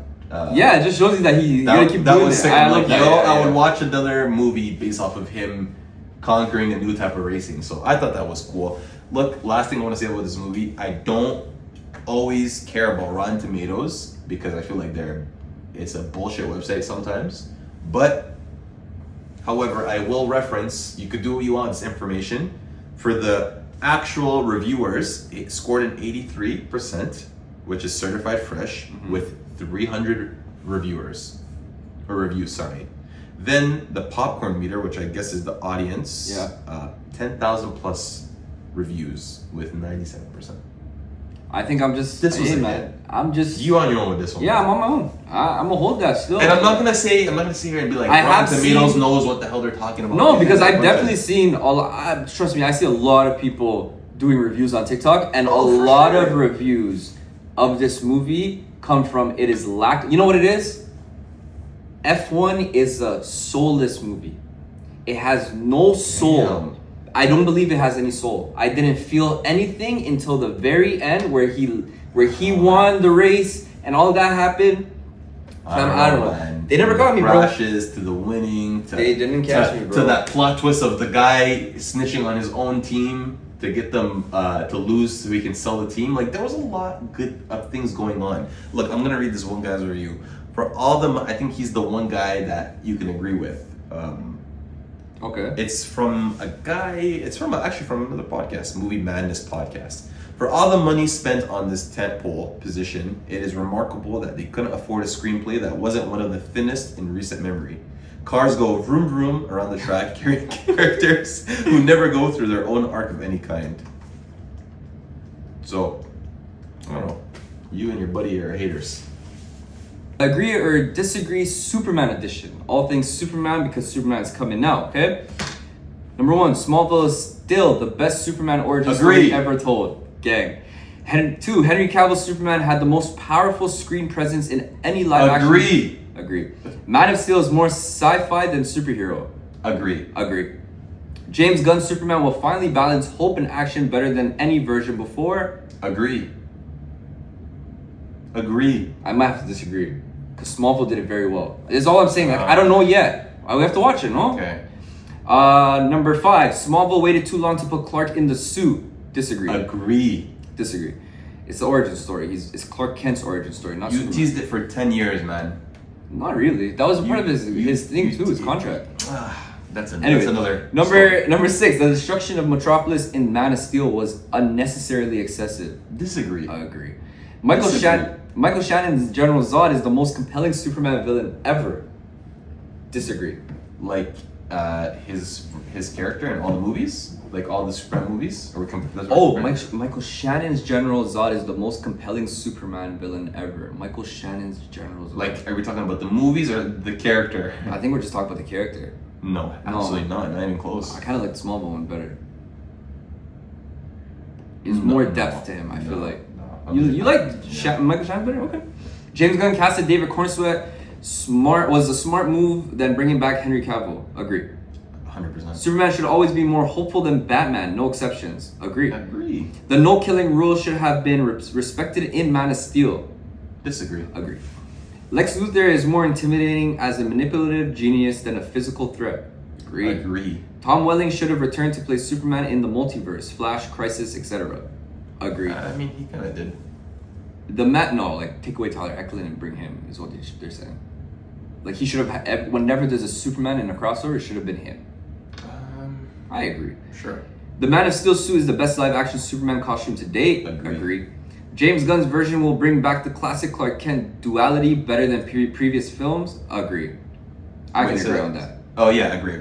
Yeah, it just shows you that you gotta keep that doing was it. sick. I I'm love like, that. I would watch another movie based off of him conquering a new type of racing. So I thought that was cool. Look, last thing I want to say about this movie, I don't always care about Rotten Tomatoes because I feel like it's a bullshit website sometimes. But however, I will reference, you could do what you want with this information. For the actual reviewers, it scored an 83%, which is certified fresh, with 300 reviews, sorry. Then the popcorn meter, which I guess is the audience, 10,000 plus reviews with 97%. I think I'm just. This was hey, a man. hit. I'm just. You on your own with this one. Yeah, I'm on my own. I'm gonna hold that still. And I'm not gonna sit here and be like, I have Rotten Tomatoes seen- knows what the hell they're talking about. No, because Yeah, I've but- definitely seen trust me, I see a lot of people doing reviews on TikTok, and Oh, a for lot sure. of reviews of this movie come from it is lack. You know what it is? F1 is a soulless movie. It has no soul. Damn. I don't believe it has any soul. I didn't feel anything until the very end where he won the race and all that happened. I don't know. Man. They never got me, bro. Crashes to the winning. They didn't catch me, bro. To that plot twist of the guy snitching on his own team to get them to lose so he can sell the team. Like, there was a lot good of things going on. Look, I'm gonna read this one guy's review. For all them, I think he's the one guy that you can agree with. Okay. It's from a guy. It's from actually from another podcast, Movie Madness podcast. For all the money spent on this tentpole position, it is remarkable that they couldn't afford a screenplay that wasn't one of the thinnest in recent memory. Cars go vroom vroom around the track, carrying characters who never go through their own arc of any kind. So, I don't know. You and your buddy are haters. Agree or disagree, Superman edition. All things Superman because Superman is coming now, okay? Number 1, Smallville is still the best Superman origin story ever told. Gang. 2, Henry Cavill's Superman had the most powerful screen presence in any live action. Agree. Man of Steel is more sci-fi than superhero. Agree. James Gunn's Superman will finally balance hope and action better than any version before. Agree. I might have to disagree. Because Smallville did it very well. Is all I'm saying. Like, I don't know yet. We have to watch it, no? Okay. Number 5, Smallville waited too long to put Clark in the suit. Disagree. Disagree. It's the origin story. It's Clark Kent's origin story, not Superman. You teased it for 10 years, man. Not really. That was part of his thing too, his contract. That's Anyway, another number 6, the destruction of Metropolis in Man of Steel was unnecessarily excessive. Disagree. I agree. Michael Shannon's General Zod is the most compelling Superman villain ever. Disagree. Like his character in all the movies, like all the Superman movies, Michael Shannon's General Zod is the most compelling Superman villain ever. Michael Shannon's General Zod. Like, are we talking about the movies or the character? I think we're just talking about the character. No, absolutely not. Not even close. I kind of like the Smallville one better. There's more depth to him. I feel like. You like Michael Shannon better? Okay. James Gunn casted David Cornsweet. Was a smart move than bringing back Henry Cavill. Agree. 100%. Superman should always be more hopeful than Batman. No exceptions. Agree. Agree. The no killing rule should have been respected in Man of Steel. Disagree. Agree. Lex Luthor is more intimidating as a manipulative genius than a physical threat. Agree. Tom Welling should have returned to play Superman in the multiverse, Flash, Crisis, etc. Agree. I mean, he kind of did. Take away Tyler Eklund and bring him is what they're saying. Like, he should have whenever there's a Superman in a crossover, it should have been him. I agree. Sure. The Man of Steel suit is the best live action Superman costume to date. Agree. James Gunn's version will bring back the classic Clark Kent duality better than previous films. Agree. I can agree on that. Oh yeah, agree.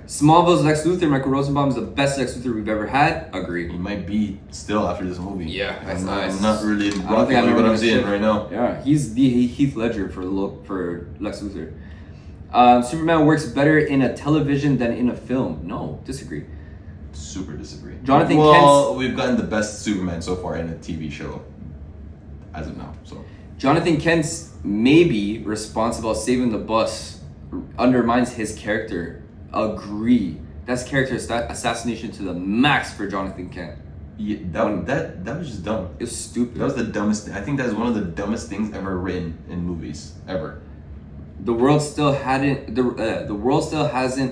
Smallville's Lex Luthor, Michael Rosenbaum, is the best Lex Luthor we've ever had. Agree. He might be still after this movie. Yeah, that's I'm nice. not really rocking with what I'm seeing right now. Yeah, he's the Heath Ledger for Lex Luthor. Superman works better in a television than in a film. No, disagree. Super disagree. We've gotten the best Superman so far in a TV show, as of now. So Jonathan Kent's maybe responsible saving the bus undermines his character. Agree. That's character assassination to the max for Jonathan Kent. Yeah, that was just dumb. It was stupid. That was the dumbest thing. I think that is one of the dumbest things ever written in movies ever. The world still hasn't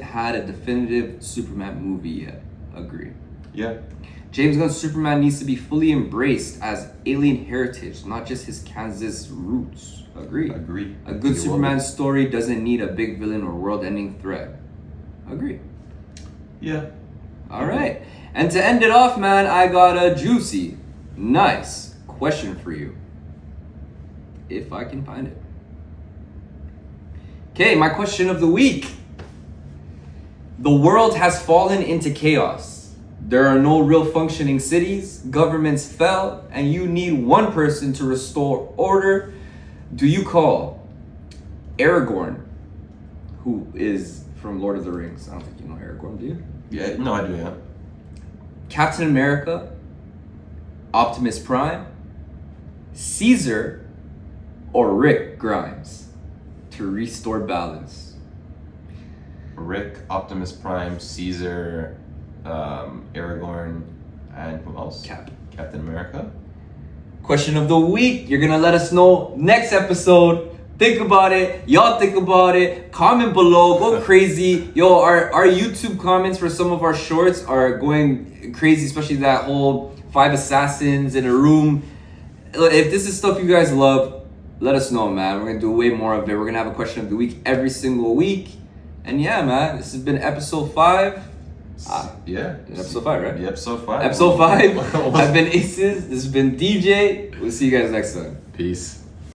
had a definitive Superman movie yet. Agree. Yeah. James Gunn's Superman needs to be fully embraced as alien heritage, not just his Kansas roots. Agree. A good Superman story doesn't need a big villain or world-ending threat. Agree. Yeah. All right. And to end it off, man, I got a juicy, nice question for you. If I can find it. Okay, my question of the week. The world has fallen into chaos. There are no real functioning cities, governments fell, and you need one person to restore order. Do you call Aragorn, who is from Lord of the Rings? I don't think you know Aragorn, do you? Yeah, no, I do, yeah. Captain America, Optimus Prime, Caesar, or Rick Grimes to restore balance? Rick, Optimus Prime, Caesar, Aragorn, and who else? Captain America. Question of the week. You're gonna let us know next episode. Think about it. Y'all think about it. Comment below. Go crazy. Yo, our YouTube comments for some of our shorts are going crazy, especially that whole 5 assassins in a room. If this is stuff you guys love, let us know, man. We're gonna do way more of it. We're gonna have a question of the week every single week. And yeah, man, this has been episode 5. Yeah. Episode 5, right? Yeah, episode 5. Episode 5. I've been Aces. This has been DJ. We'll see you guys next time. Peace.